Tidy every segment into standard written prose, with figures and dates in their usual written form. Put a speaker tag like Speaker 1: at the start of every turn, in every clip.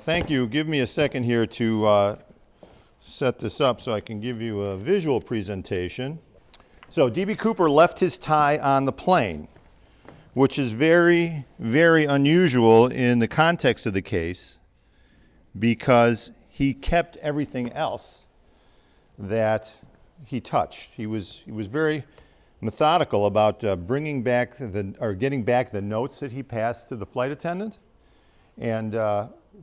Speaker 1: Thank you. Give me a second here to set this up so I can give you a visual presentation. So D.B. Cooper left his tie on the plane, which is very, very unusual in the context of the case because he kept everything else that he touched. He was very methodical about getting back the notes that he passed to the flight attendant, and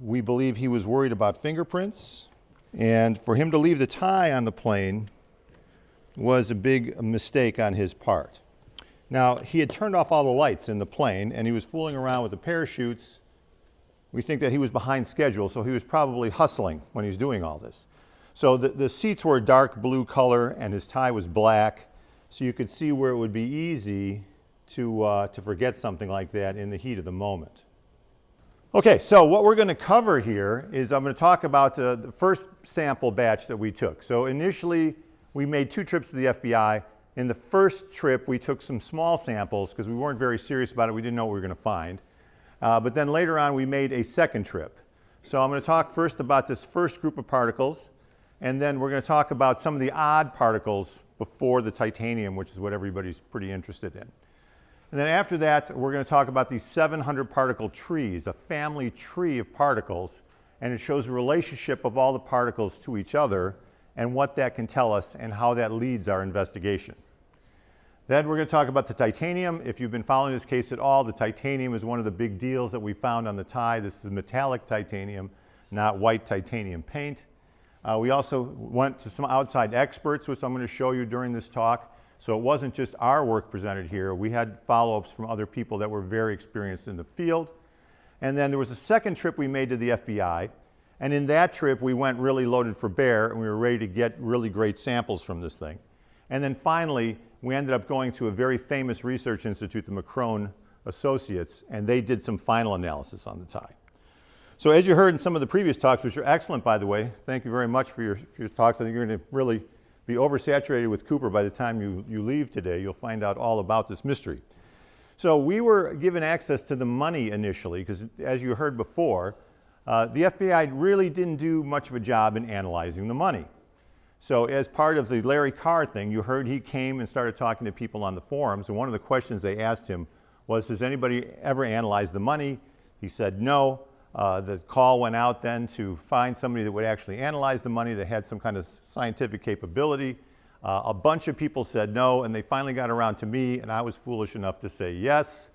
Speaker 1: we believe he was worried about fingerprints, and for him to leave the tie on the plane was a big mistake on his part. Now, he had turned off all the lights in the plane, and he was fooling around with the parachutes. We think that he was behind schedule, so he was probably hustling when he was doing all this. So the seats were a dark blue color, and his tie was black, so you could see where it would be easy to forget something like that in the heat of the moment. Okay, so what we're going to cover here is I'm going to talk about the first sample batch that we took. So initially, we made 2 trips to the FBI. In the first trip, we took some small samples because we weren't very serious about it. We didn't know what we were going to find. But then later on, we made a second trip. So I'm going to talk first about this first group of particles, and then we're going to talk about some of the odd particles before the titanium, which is what everybody's pretty interested in. And then after that, we're going to talk about these 700 particle trees, a family tree of particles, and it shows the relationship of all the particles to each other and what that can tell us and how that leads our investigation. Then we're going to talk about the titanium. If you've been following this case at all, the titanium is one of the big deals that we found on the tie. This is metallic titanium, not white titanium paint. We also went to some outside experts, which I'm going to show you during this talk. So it wasn't just our work presented here. We had follow-ups from other people that were very experienced in the field. And then there was a second trip we made to the FBI. And in that trip, we went really loaded for bear, and we were ready to get really great samples from this thing. And then finally, we ended up going to a very famous research institute, the McCrone Associates, and they did some final analysis on the tie. So as you heard in some of the previous talks, which are excellent, by the way, thank you very much for your talks. I think you're going to really be oversaturated with Cooper by the time you leave today. You'll find out all about this mystery. So we were given access to the money initially, because as you heard before, the FBI really didn't do much of a job in analyzing the money. So as part of the Larry Carr thing, you heard he came and started talking to people on the forums, and one of the questions they asked him was, has anybody ever analyzed the money? He said no. The call went out then to find somebody that would actually analyze the money that had some kind of scientific capability. A bunch of people said no, and they finally got around to me, and I was foolish enough to say yes.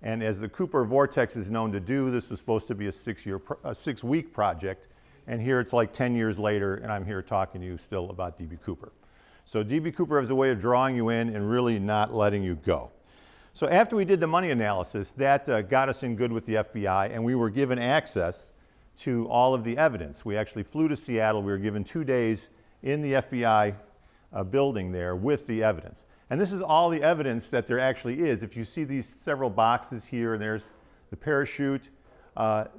Speaker 1: And as the Cooper Vortex is known to do, this was supposed to be a 6-week project, and here it's like 10 years later, and I'm here talking to you still about D.B. Cooper. So D.B. Cooper has a way of drawing you in and really not letting you go. So after we did the money analysis, that got us in good with the FBI, and we were given access to all of the evidence. We actually flew to Seattle. We were given 2 days in the FBI building there with the evidence. And this is all the evidence that there actually is. If you see these several boxes here, and there's the parachute,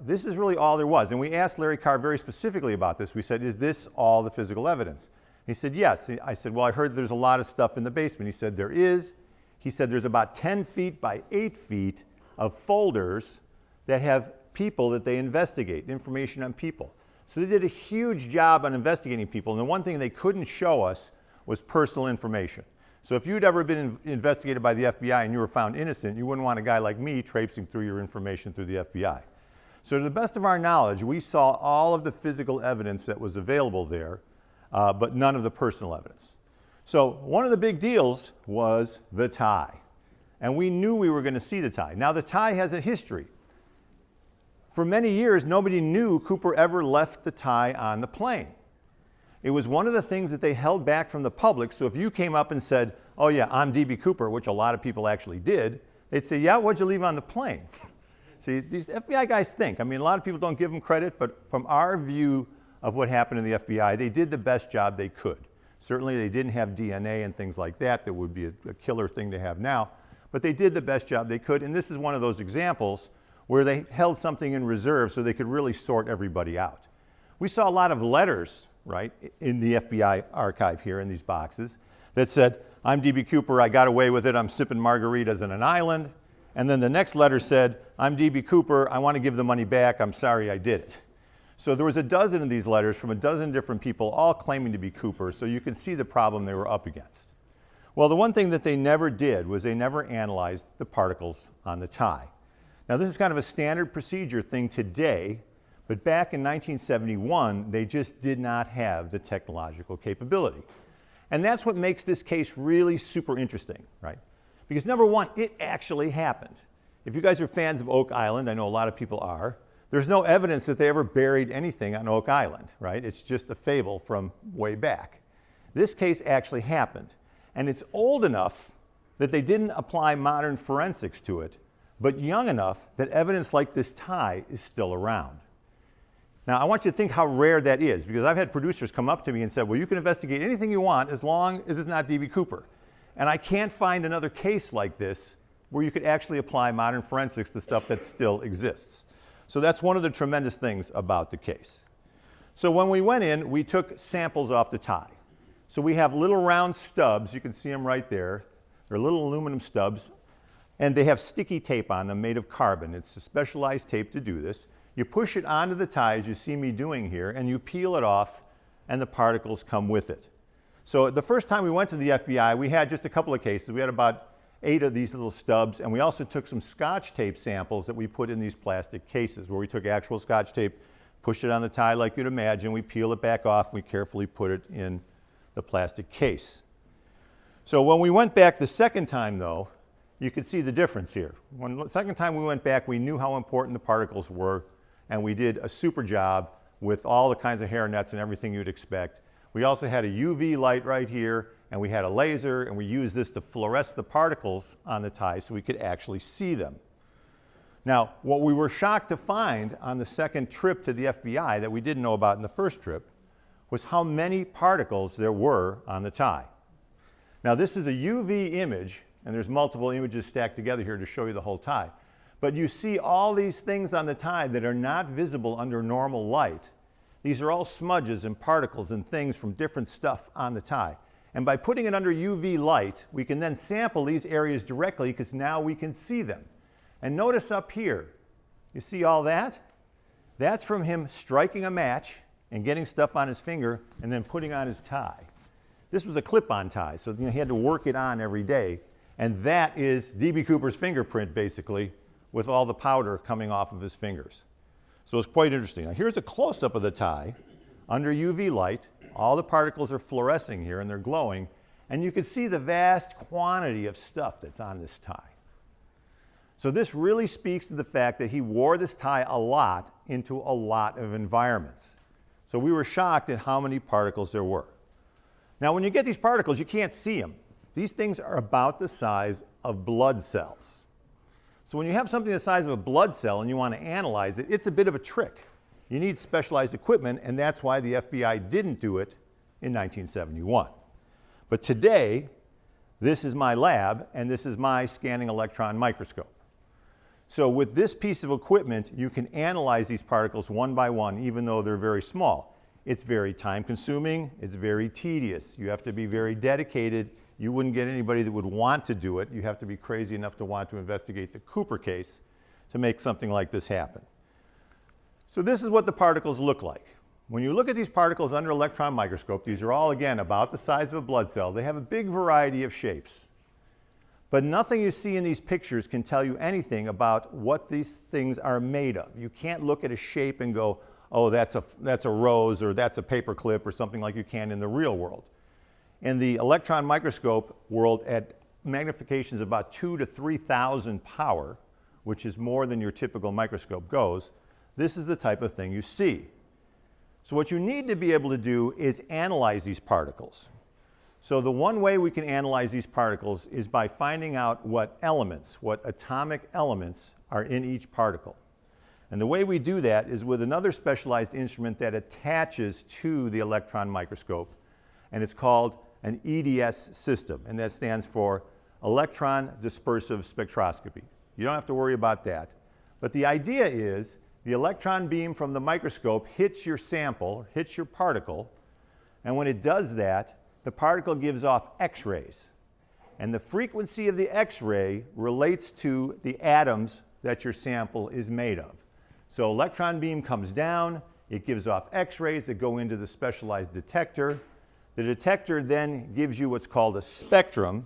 Speaker 1: this is really all there was. And we asked Larry Carr very specifically about this. We said, is this all the physical evidence? He said, yes. I said, well, I heard there's a lot of stuff in the basement. He said, there is. He said there's about 10 feet by 8 feet of folders that have people that they investigate, information on people. So they did a huge job on investigating people, and the one thing they couldn't show us was personal information. So if you'd ever been investigated by the FBI and you were found innocent, you wouldn't want a guy like me traipsing through your information through the FBI. So to the best of our knowledge, we saw all of the physical evidence that was available there, but none of the personal evidence. So one of the big deals was the tie. And we knew we were going to see the tie. Now the tie has a history. For many years, nobody knew Cooper ever left the tie on the plane. It was one of the things that they held back from the public. So if you came up and said, oh yeah, I'm D.B. Cooper, which a lot of people actually did, they'd say, yeah, what'd you leave on the plane? See, these FBI guys think. I mean, a lot of people don't give them credit, but from our view of what happened in the FBI, they did the best job they could. Certainly they didn't have DNA and things like that. That would be a killer thing to have now. But they did the best job they could. And this is one of those examples where they held something in reserve so they could really sort everybody out. We saw a lot of letters, right, in the FBI archive here in these boxes that said, I'm D.B. Cooper, I got away with it, I'm sipping margaritas in an island. And then the next letter said, I'm D.B. Cooper, I want to give the money back, I'm sorry I did it. So there was a dozen of these letters from a dozen different people, all claiming to be Cooper, so you can see the problem they were up against. Well, the one thing that they never did was they never analyzed the particles on the tie. Now, this is kind of a standard procedure thing today, but back in 1971, they just did not have the technological capability. And that's what makes this case really super interesting, right? Because number one, it actually happened. If you guys are fans of Oak Island, I know a lot of people are, there's no evidence that they ever buried anything on Oak Island, right? It's just a fable from way back. This case actually happened, and it's old enough that they didn't apply modern forensics to it, but young enough that evidence like this tie is still around. Now, I want you to think how rare that is, because I've had producers come up to me and said, well, you can investigate anything you want as long as it's not D.B. Cooper. And I can't find another case like this where you could actually apply modern forensics to stuff that still exists. So that's one of the tremendous things about the case. So when we went in, we took samples off the tie. So we have little round stubs, you can see them right there. They're little aluminum stubs, and they have sticky tape on them made of carbon. It's a specialized tape to do this. You push it onto the tie, as you see me doing here, and you peel it off, and the particles come with it. So the first time we went to the FBI, we had just a couple of cases. We had about 8 of these little stubs, and we also took some Scotch tape samples that we put in these plastic cases, where we took actual Scotch tape, pushed it on the tie like you'd imagine, we peel it back off, we carefully put it in the plastic case. So when we went back the second time, though, you could see the difference here. When the second time we went back, we knew how important the particles were, and we did a super job with all the kinds of hair nets and everything you'd expect. We also had a UV light right here, and we had a laser, and we used this to fluoresce the particles on the tie so we could actually see them. Now, what we were shocked to find on the second trip to the FBI that we didn't know about in the first trip was how many particles there were on the tie. Now, this is a UV image, and there's multiple images stacked together here to show you the whole tie. But you see all these things on the tie that are not visible under normal light. These are all smudges and particles and things from different stuff on the tie. And by putting it under UV light, we can then sample these areas directly because now we can see them. And notice up here, you see all that? That's from him striking a match and getting stuff on his finger and then putting on his tie. This was a clip-on tie, so he had to work it on every day. And that is D.B. Cooper's fingerprint, basically, with all the powder coming off of his fingers. So it's quite interesting. Now, here's a close-up of the tie under UV light. All the particles are fluorescing here, and they're glowing. And you can see the vast quantity of stuff that's on this tie. So this really speaks to the fact that he wore this tie a lot into a lot of environments. So we were shocked at how many particles there were. Now, when you get these particles, you can't see them. These things are about the size of blood cells. So when you have something the size of a blood cell and you want to analyze it, it's a bit of a trick. You need specialized equipment, and that's why the FBI didn't do it in 1971. But today, this is my lab, and this is my scanning electron microscope. So with this piece of equipment, you can analyze these particles one by one, even though they're very small. It's very time-consuming. It's very tedious. You have to be very dedicated. You wouldn't get anybody that would want to do it. You have to be crazy enough to want to investigate the Cooper case to make something like this happen. So this is what the particles look like. When you look at these particles under an electron microscope, these are all, again, about the size of a blood cell. They have a big variety of shapes. But nothing you see in these pictures can tell you anything about what these things are made of. You can't look at a shape and go, oh, that's a rose, or that's a paper clip, or something like you can in the real world. In the electron microscope world, at magnifications about 2,000 to 3,000 power, which is more than your typical microscope goes, this is the type of thing you see. So what you need to be able to do is analyze these particles. So the one way we can analyze these particles is by finding out what elements, what atomic elements are in each particle. And the way we do that is with another specialized instrument that attaches to the electron microscope, and it's called an EDS system, and that stands for Electron Dispersive Spectroscopy. You don't have to worry about that. But the idea is the electron beam from the microscope hits your sample, hits your particle, and when it does that, the particle gives off X-rays. And the frequency of the X-ray relates to the atoms that your sample is made of. So electron beam comes down, it gives off X-rays that go into the specialized detector. The detector then gives you what's called a spectrum,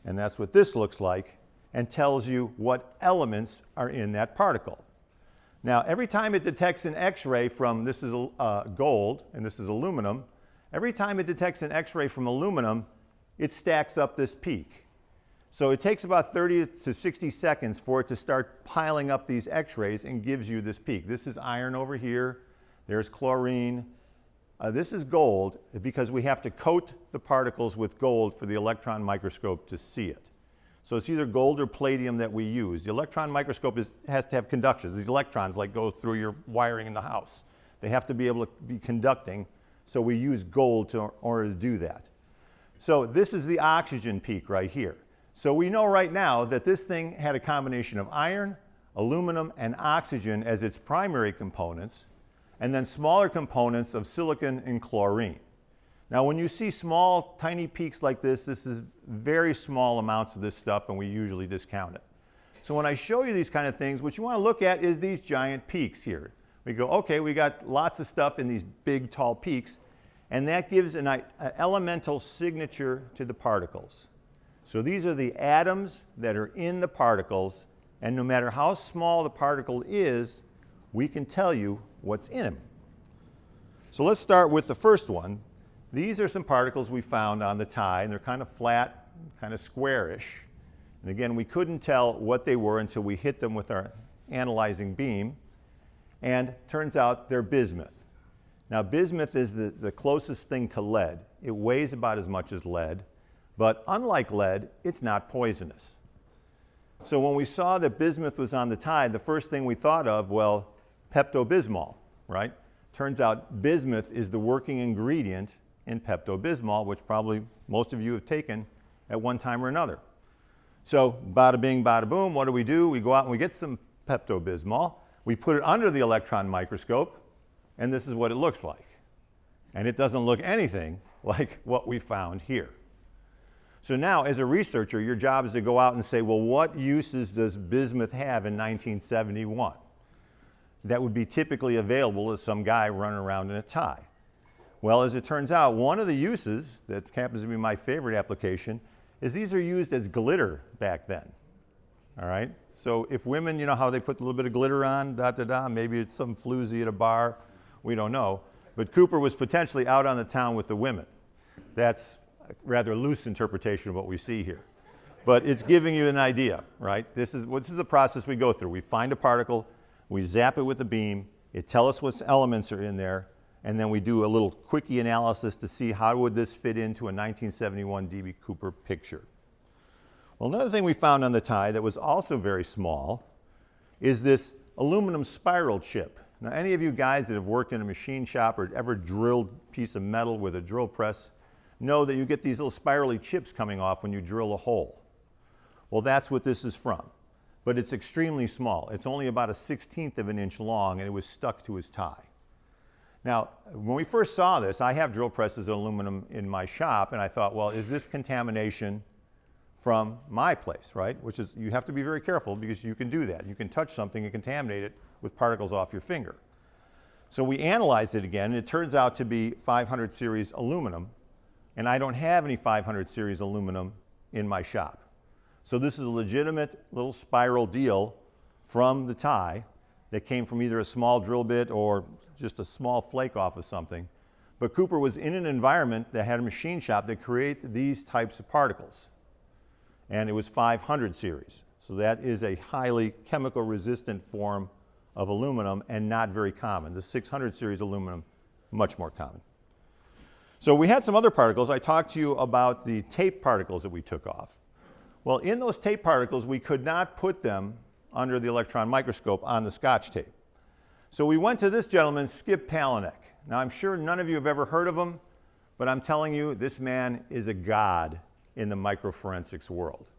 Speaker 1: and that's what this looks like, and tells you what elements are in that particle. Now, every time it detects an X-ray from, this is gold and this is aluminum, every time it detects an X-ray from aluminum, it stacks up this peak. So it takes about 30 to 60 seconds for it to start piling up these X-rays and gives you this peak. This is iron over here, there's chlorine. This is gold because we have to coat the particles with gold for the electron microscope to see it. So it's either gold or palladium that we use. The electron microscope has to have conduction. These electrons like go through your wiring in the house. They have to be able to be conducting, so we use gold in order to do that. So this is the oxygen peak right here. So we know right now that this thing had a combination of iron, aluminum, and oxygen as its primary components, and then smaller components of silicon and chlorine. Now, when you see small, tiny peaks like this is very small amounts of this stuff, and we usually discount it. So when I show you these kind of things, what you want to look at is these giant peaks here. We go, okay, we got lots of stuff in these big, tall peaks, and that gives an elemental signature to the particles. So these are the atoms that are in the particles, and no matter how small the particle is, we can tell you what's in them. So let's start with the first one. These are some particles we found on the tie, and they're kind of flat, kind of squarish. And again, we couldn't tell what they were until we hit them with our analyzing beam. And turns out they're bismuth. Now, bismuth is the closest thing to lead. It weighs about as much as lead, but unlike lead, it's not poisonous. So when we saw that bismuth was on the tie, the first thing we thought of, well, Pepto-Bismol, right? Turns out bismuth is the working ingredient in Pepto-Bismol, which probably most of you have taken at one time or another. So bada bing, bada boom, what do? We go out and we get some Pepto-Bismol, we put it under the electron microscope, and this is what it looks like. And it doesn't look anything like what we found here. So now, as a researcher, your job is to go out and say, well, what uses does bismuth have in 1971? That would be typically available to some guy running around in a tie. Well, as it turns out, one of the uses that happens to be my favorite application is these are used as glitter back then. All right? So if women, you know how they put a little bit of glitter on, maybe it's some floozy at a bar, we don't know. But Cooper was potentially out on the town with the women. That's a rather loose interpretation of what we see here. But it's giving you an idea, right? This is the process we go through. We find a particle, we zap it with a beam, it tells us what elements are in there, and then we do a little quickie analysis to see how would this fit into a 1971 D.B. Cooper picture. Well, another thing we found on the tie that was also very small is this aluminum spiral chip. Now, any of you guys that have worked in a machine shop or ever drilled a piece of metal with a drill press know that you get these little spirally chips coming off when you drill a hole. Well, that's what this is from. But it's extremely small. It's only about 1/16 of an inch long, and it was stuck to his tie. Now, when we first saw this, I have drill presses of aluminum in my shop, and I thought, well, is this contamination from my place, right? Which is, you have to be very careful because you can do that. You can touch something and contaminate it with particles off your finger. So we analyzed it again, and it turns out to be 500 series aluminum, and I don't have any 500 series aluminum in my shop. So this is a legitimate little spiral deal from the tie that came from either a small drill bit or just a small flake off of something. But Cooper was in an environment that had a machine shop that created these types of particles. And it was 500 series. So that is a highly chemical resistant form of aluminum and not very common. The 600 series aluminum, much more common. So we had some other particles. I talked to you about the tape particles that we took off. Well, in those tape particles, we could not put them under the electron microscope on the Scotch tape. So we went to this gentleman, Skip Palahniuk. Now, I'm sure none of you have ever heard of him, but I'm telling you, this man is a god in the microforensics world.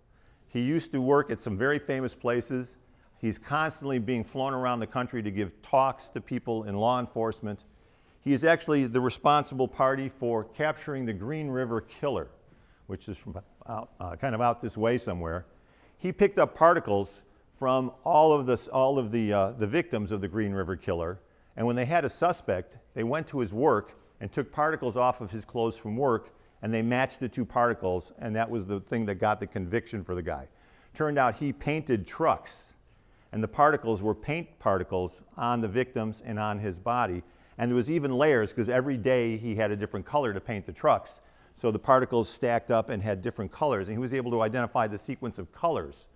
Speaker 1: He used to work at some very famous places. He's constantly being flown around the country to give talks to people in law enforcement. He is actually the responsible party for capturing the Green River Killer, which is from kind of out this way somewhere. He picked up particles from all of the victims of the Green River Killer. And when they had a suspect, they went to his work and took particles off of his clothes from work, and they matched the two particles, and that was the thing that got the conviction for the guy. Turned out he painted trucks, and the particles were paint particles on the victims and on his body. And there was even layers, because every day he had a different color to paint the trucks. So the particles stacked up and had different colors, and he was able to identify the sequence of colors.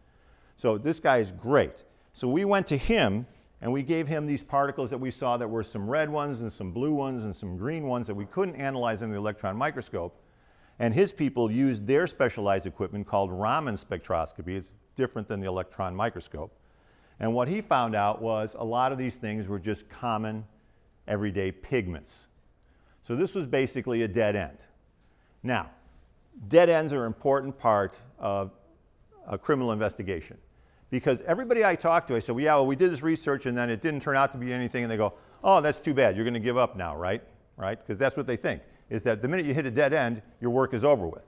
Speaker 1: So this guy is great. So we went to him, and we gave him these particles that we saw that were some red ones and some blue ones and some green ones that we couldn't analyze in the electron microscope. And his people used their specialized equipment called Raman spectroscopy. It's different than the electron microscope. And what he found out was a lot of these things were just common, everyday pigments. So this was basically a dead end. Now, dead ends are an important part of a criminal investigation, because everybody I talked to, I said, well, yeah, well, we did this research and then it didn't turn out to be anything, and they go, oh, that's too bad, you're going to give up now, right? Right? Because that's what they think, is that the minute you hit a dead end, your work is over with.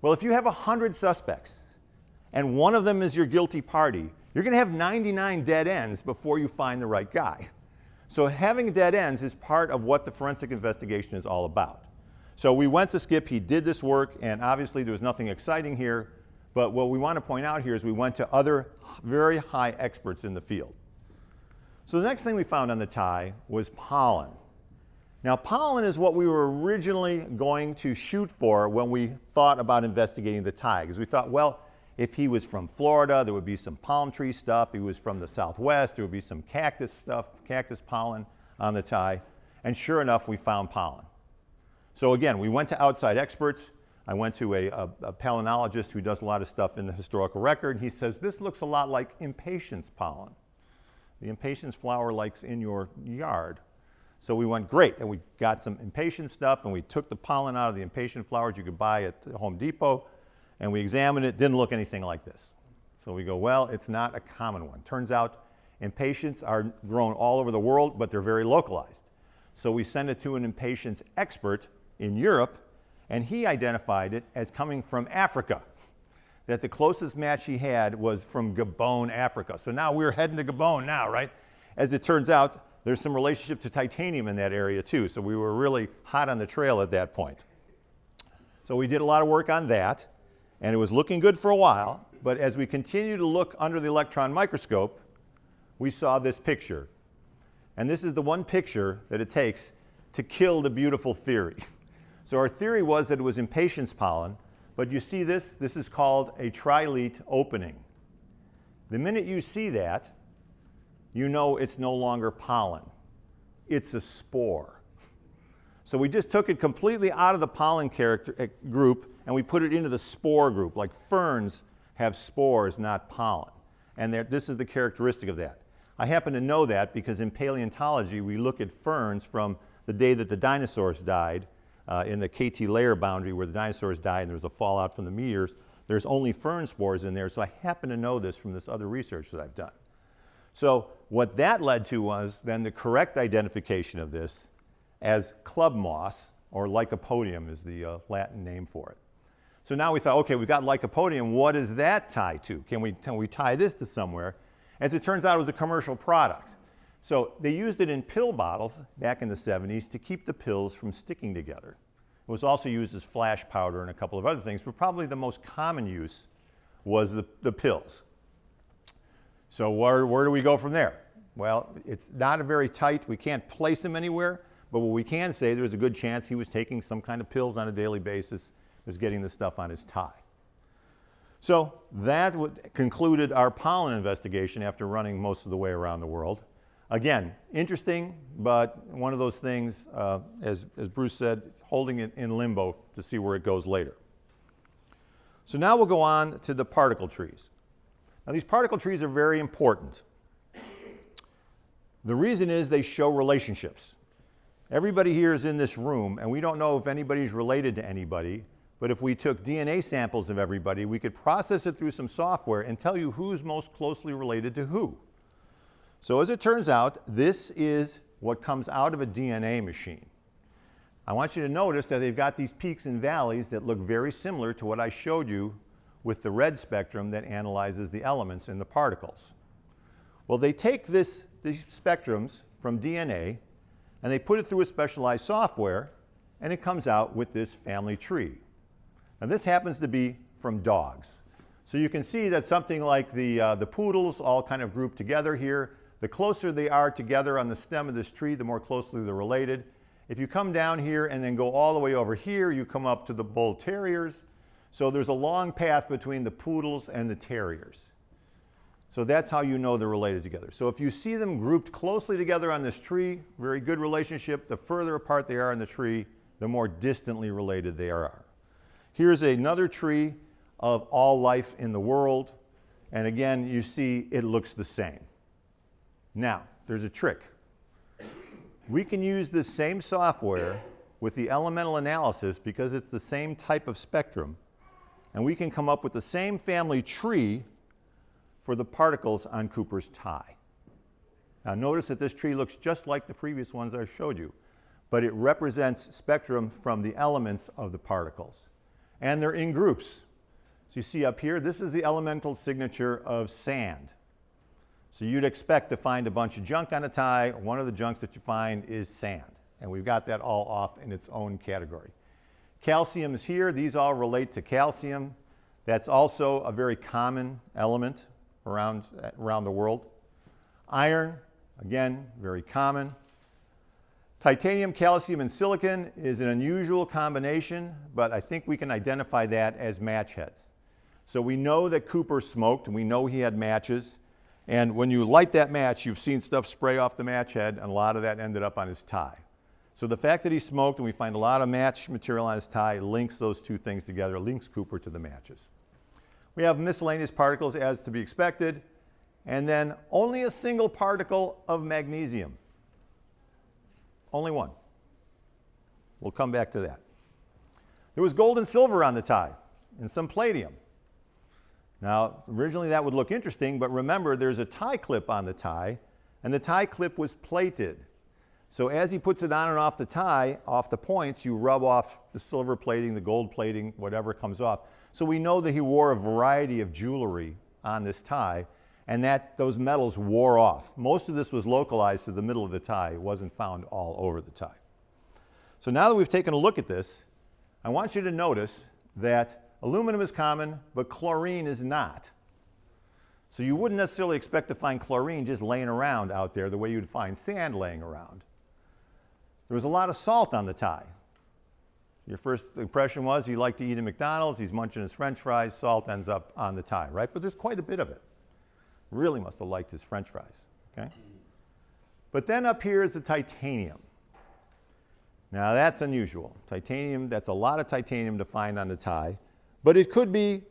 Speaker 1: Well, if you have 100 suspects and one of them is your guilty party, you're going to have 99 dead ends before you find the right guy. So having dead ends is part of what the forensic investigation is all about. So we went to Skip, he did this work, and obviously there was nothing exciting here, but what we want to point out here is we went to other very high experts in the field. So the next thing we found on the tie was pollen. Now pollen is what we were originally going to shoot for when we thought about investigating the tie, because we thought, well, if he was from Florida, there would be some palm tree stuff. If he was from the Southwest, there would be some cactus stuff, cactus pollen on the tie. And sure enough, we found pollen. So again, we went to outside experts. I went to a palynologist who does a lot of stuff in the historical record. He says, this looks a lot like impatiens pollen. The impatiens flower likes in your yard. So we went, great, and we got some impatiens stuff, and we took the pollen out of the impatien flowers you could buy at Home Depot, and we examined it, didn't look anything like this. So we go, well, it's not a common one. Turns out impatiens are grown all over the world, but they're very localized. So we sent it to an impatiens expert in Europe, and he identified it as coming from Africa, that the closest match he had was from Gabon, Africa. So now we're heading to Gabon now, right? As it turns out, there's some relationship to titanium in that area too, so we were really hot on the trail at that point. So we did a lot of work on that, and it was looking good for a while, but as we continued to look under the electron microscope, we saw this picture. And this is the one picture that it takes to kill the beautiful theory. So our theory was that it was impatiens pollen, but you see this? This is called a trilete opening. The minute you see that, you know it's no longer pollen. It's a spore. So we just took it completely out of the pollen group and we put it into the spore group. Like ferns have spores, not pollen. And this is the characteristic of that. I happen to know that because in paleontology we look at ferns from the day that the dinosaurs died in the KT layer boundary where the dinosaurs died and there was a fallout from the meteors. There's only fern spores in there, so I happen to know this from this other research that I've done. So what that led to was then the correct identification of this as club moss, or Lycopodium is the Latin name for it. So now we thought, okay, we've got Lycopodium, what does that tie to? Can we tie this to somewhere? As it turns out, it was a commercial product. So they used it in pill bottles back in the 70s to keep the pills from sticking together. It was also used as flash powder and a couple of other things, but probably the most common use was the pills. So where do we go from there? Well, it's not a very tight, we can't place him anywhere, but what we can say, there's a good chance he was taking some kind of pills on a daily basis, was getting this stuff on his tie. So that concluded our pollen investigation after running most of the way around the world. Again, interesting, but one of those things, as Bruce said, holding it in limbo to see where it goes later. So now we'll go on to the particle trees. Now these particle trees are very important. The reason is they show relationships. Everybody here is in this room, and we don't know if anybody's related to anybody, but if we took DNA samples of everybody, we could process it through some software and tell you who's most closely related to who. So as it turns out, this is what comes out of a DNA machine. I want you to notice that they've got these peaks and valleys that look very similar to what I showed you with the red spectrum that analyzes the elements in the particles. Well, they take these spectrums from DNA and they put it through a specialized software, and it comes out with this family tree. Now this happens to be from dogs. So you can see that something like the poodles all kind of grouped together here. The closer they are together on the stem of this tree, the more closely they're related. If you come down here and then go all the way over here, you come up to the bull terriers. So there's a long path between the poodles and the terriers. So that's how you know they're related together. So if you see them grouped closely together on this tree, very good relationship. The further apart they are in the tree, the more distantly related they are. Here's another tree of all life in the world. And again, you see it looks the same. Now, there's a trick. We can use this same software with the elemental analysis because it's the same type of spectrum, and we can come up with the same family tree for the particles on Cooper's tie. Now notice that this tree looks just like the previous ones I showed you, but it represents spectrum from the elements of the particles. And they're in groups. So you see up here, this is the elemental signature of sand. So you'd expect to find a bunch of junk on a tie. One of the junks that you find is sand. And we've got that all off in its own category. Calcium is here. These all relate to calcium. That's also a very common element around the world. Iron, again, very common. Titanium, calcium, and silicon is an unusual combination, but I think we can identify that as match heads. So we know that Cooper smoked, and we know he had matches. And when you light that match, you've seen stuff spray off the match head, and a lot of that ended up on his tie. So the fact that he smoked and we find a lot of match material on his tie links those two things together, links Cooper to the matches. We have miscellaneous particles as to be expected, and then only a single particle of magnesium. Only one. We'll come back to that. There was gold and silver on the tie, and some palladium. Now, originally that would look interesting, but remember there's a tie clip on the tie, and the tie clip was plated. So as he puts it on and off the tie, off the points, you rub off the silver plating, the gold plating, whatever comes off. So we know that he wore a variety of jewelry on this tie, and that those metals wore off. Most of this was localized to the middle of the tie. It wasn't found all over the tie. So now that we've taken a look at this, I want you to notice that aluminum is common, but chlorine is not. So you wouldn't necessarily expect to find chlorine just laying around out there the way you'd find sand laying around. There was a lot of salt on the tie. Your first impression was he liked to eat at McDonald's, he's munching his French fries, salt ends up on the tie, right? But there's quite a bit of it. Really must have liked his French fries, okay? But then up here is the titanium. Now that's unusual. Titanium, that's a lot of titanium to find on the tie, but it could be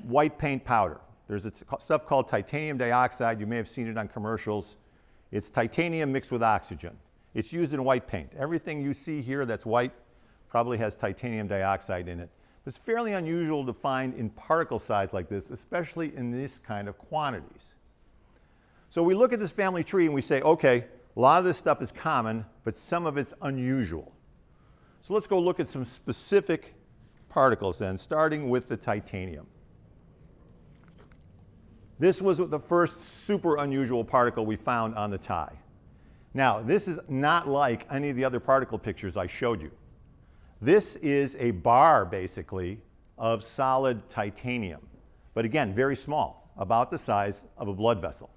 Speaker 1: white paint powder. There's stuff called titanium dioxide. You may have seen it on commercials. It's titanium mixed with oxygen. It's used in white paint. Everything you see here that's white probably has titanium dioxide in it. It's fairly unusual to find in particle size like this, especially in this kind of quantities. So we look at this family tree and we say, okay, a lot of this stuff is common, but some of it's unusual. So let's go look at some specific particles then, starting with the titanium. This was the first super unusual particle we found on the tie. Now, this is not like any of the other particle pictures I showed you. This is a bar, basically, of solid titanium, but again, very small, about the size of a blood vessel.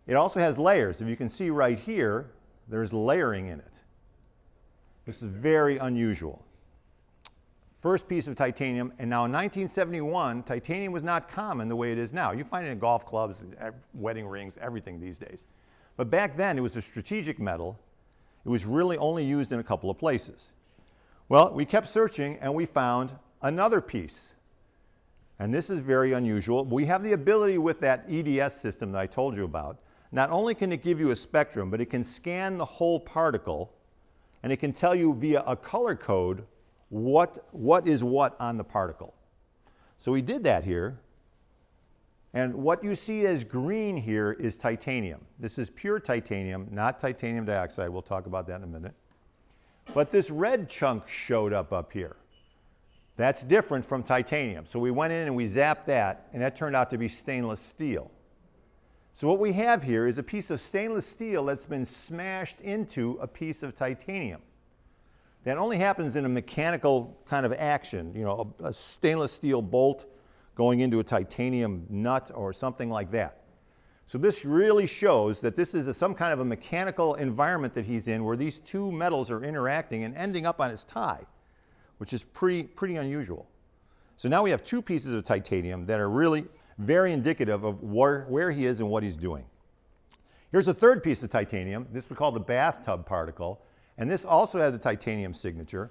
Speaker 1: It also has layers. If you can see right here, there's layering in it. This is very unusual. First piece of titanium, and now in 1971, titanium was not common the way it is now. You find it in golf clubs, wedding rings, everything these days. But back then, it was a strategic metal. It was really only used in a couple of places. Well, we kept searching, and we found another piece. And this is very unusual. We have the ability with that EDS system that I told you about. Not only can it give you a spectrum, but it can scan the whole particle, and it can tell you via a color code what is what on the particle. So we did that here. And what you see as green here is titanium. This is pure titanium, not titanium dioxide. We'll talk about that in a minute. But this red chunk showed up here. That's different from titanium. So we went in and we zapped that, and that turned out to be stainless steel. So what we have here is a piece of stainless steel that's been smashed into a piece of titanium. That only happens in a mechanical kind of action, you know, a stainless steel bolt going into a titanium nut or something like that. So this really shows that this is some kind of a mechanical environment that he's in where these two metals are interacting and ending up on his tie, which is pretty unusual. So now we have two pieces of titanium that are really very indicative of where he is and what he's doing. Here's a third piece of titanium. This we call the bathtub particle, and this also has a titanium signature.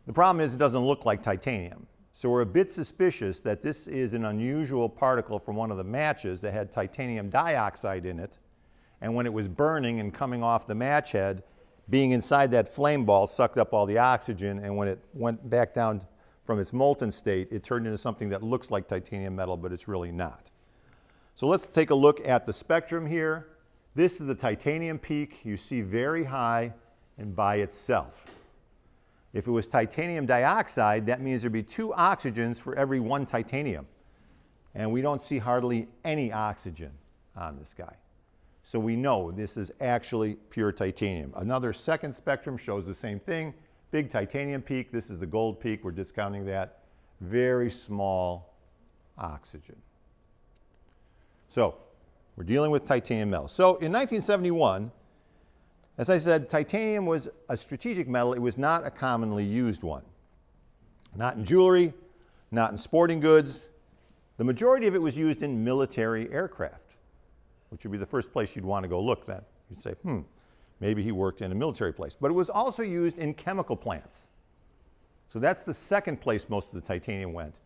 Speaker 1: The problem is it doesn't look like titanium. So we're a bit suspicious that this is an unusual particle from one of the matches that had titanium dioxide in it, and when it was burning and coming off the match head, being inside that flame ball sucked up all the oxygen, and when it went back down from its molten state, it turned into something that looks like titanium metal, but it's really not. So let's take a look at the spectrum here. This is the titanium peak. You see very high and by itself. If it was titanium dioxide, that means there'd be 2 oxygens for every 1 titanium. And we don't see hardly any oxygen on this guy. So we know this is actually pure titanium. Another second spectrum shows the same thing. Big titanium peak. This is the gold peak. We're discounting that. Very small oxygen. So we're dealing with titanium metal. So in 1971, as I said, titanium was a strategic metal. It was not a commonly used one. Not in jewelry, not in sporting goods. The majority of it was used in military aircraft, which would be the first place you'd want to go look then. You'd say, maybe he worked in a military place. But it was also used in chemical plants. So that's the second place most of the titanium went.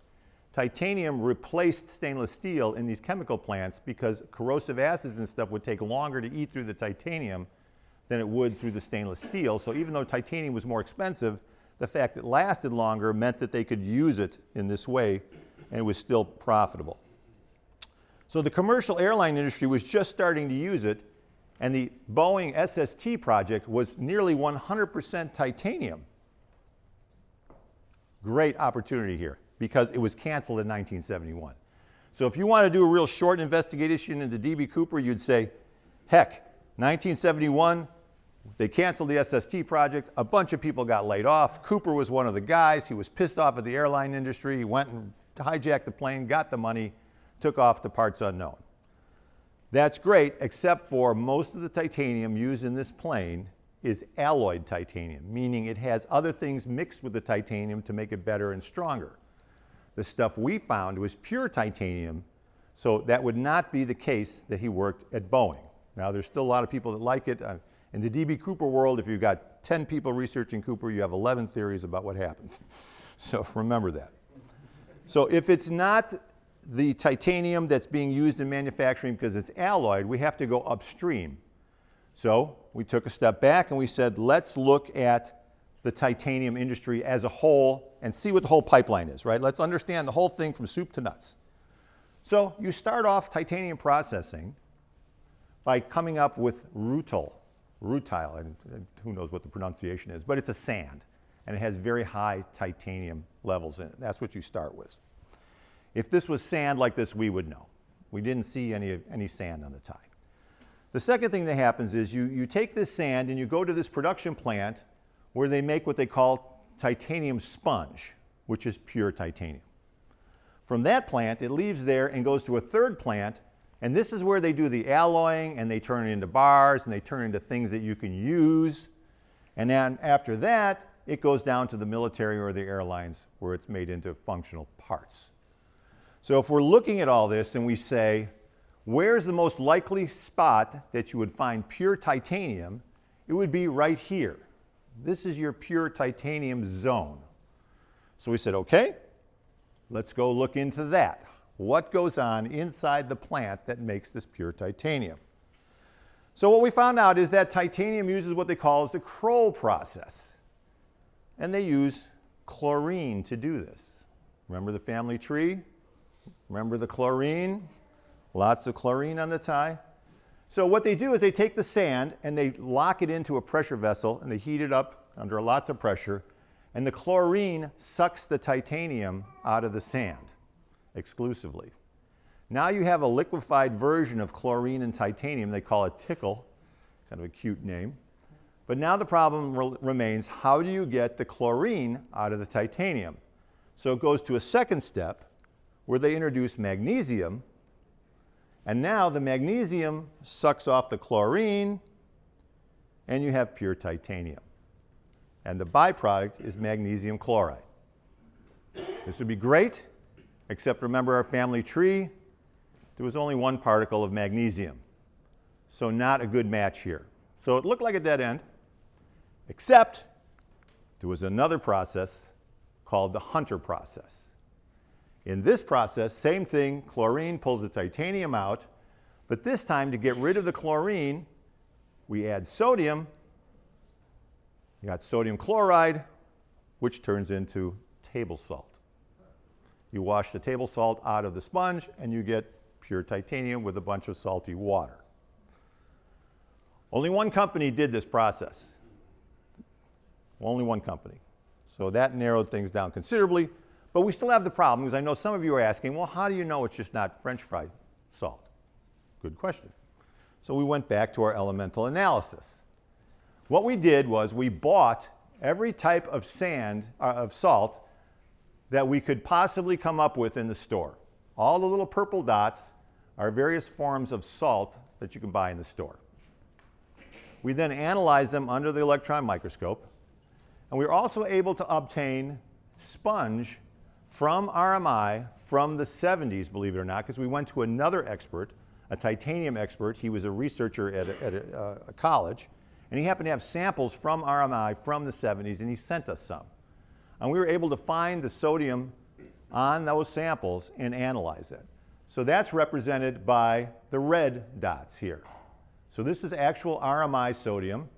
Speaker 1: Titanium replaced stainless steel in these chemical plants because corrosive acids and stuff would take longer to eat through the titanium than it would through the stainless steel. So even though titanium was more expensive, the fact that it lasted longer meant that they could use it in this way, and it was still profitable. So the commercial airline industry was just starting to use it, and the Boeing SST project was nearly 100% titanium. Great opportunity here, because it was canceled in 1971. So if you want to do a real short investigation into D.B. Cooper, you'd say, heck, 1971, they canceled the SST project. A bunch of people got laid off. Cooper was one of the guys. He was pissed off at the airline industry. He went and hijacked the plane, got the money, took off to parts unknown. That's great, except for most of the titanium used in this plane is alloyed titanium, meaning it has other things mixed with the titanium to make it better and stronger. The stuff we found was pure titanium, so that would not be the case that he worked at Boeing. Now, there's still a lot of people that like it. In the D.B. Cooper world, if you've got 10 people researching Cooper, you have 11 theories about what happens. So remember that. So if it's not the titanium that's being used in manufacturing because it's alloyed, we have to go upstream. So we took a step back and we said, let's look at the titanium industry as a whole and see what the whole pipeline is, right? Let's understand the whole thing from soup to nuts. So you start off titanium processing by coming up with rutile, and who knows what the pronunciation is, but it's a sand, and it has very high titanium levels in it. That's what you start with. If this was sand like this, we would know. We didn't see any sand on the tie. The second thing that happens is you take this sand and you go to this production plant where they make what they call titanium sponge, which is pure titanium. From that plant, it leaves there and goes to a third plant, and this is where they do the alloying, and they turn it into bars, and they turn it into things that you can use. And then after that, it goes down to the military or the airlines where it's made into functional parts. So if we're looking at all this and we say, where's the most likely spot that you would find pure titanium, it would be right here. This is your pure titanium zone. So we said, okay, let's go look into that. What goes on inside the plant that makes this pure titanium? So what we found out is that titanium uses what they call the Kroll process. And they use chlorine to do this. Remember the family tree? Remember the chlorine? Lots of chlorine on the tie. So what they do is they take the sand and they lock it into a pressure vessel and they heat it up under lots of pressure, and the chlorine sucks the titanium out of the sand exclusively. Now you have a liquefied version of chlorine and titanium. They call it tickle, kind of a cute name. But now the problem remains, how do you get the chlorine out of the titanium? So it goes to a second step where they introduce magnesium, and now the magnesium sucks off the chlorine, and you have pure titanium. And the byproduct is magnesium chloride. This would be great, except remember our family tree, there was only one particle of magnesium. So not a good match here. So it looked like a dead end, except there was another process called the Hunter process. In this process, same thing, chlorine pulls the titanium out, but this time to get rid of the chlorine, we add sodium. You got sodium chloride, which turns into table salt. You wash the table salt out of the sponge, and you get pure titanium with a bunch of salty water. Only one company did this process. Only one company. So that narrowed things down considerably, but we still have the problem, because I know some of you are asking, well, how do you know it's just not French fry salt? Good question. So we went back to our elemental analysis. What we did was we bought every type of salt that we could possibly come up with in the store. All the little purple dots are various forms of salt that you can buy in the store. We then analyzed them under the electron microscope, and we were also able to obtain sponge from RMI from the 70s, believe it or not, because we went to another expert, a titanium expert. He was a researcher at a college, and he happened to have samples from RMI from the 70s, and he sent us some. And we were able to find the sodium on those samples and analyze it. So that's represented by the red dots here. So this is actual RMI sodium.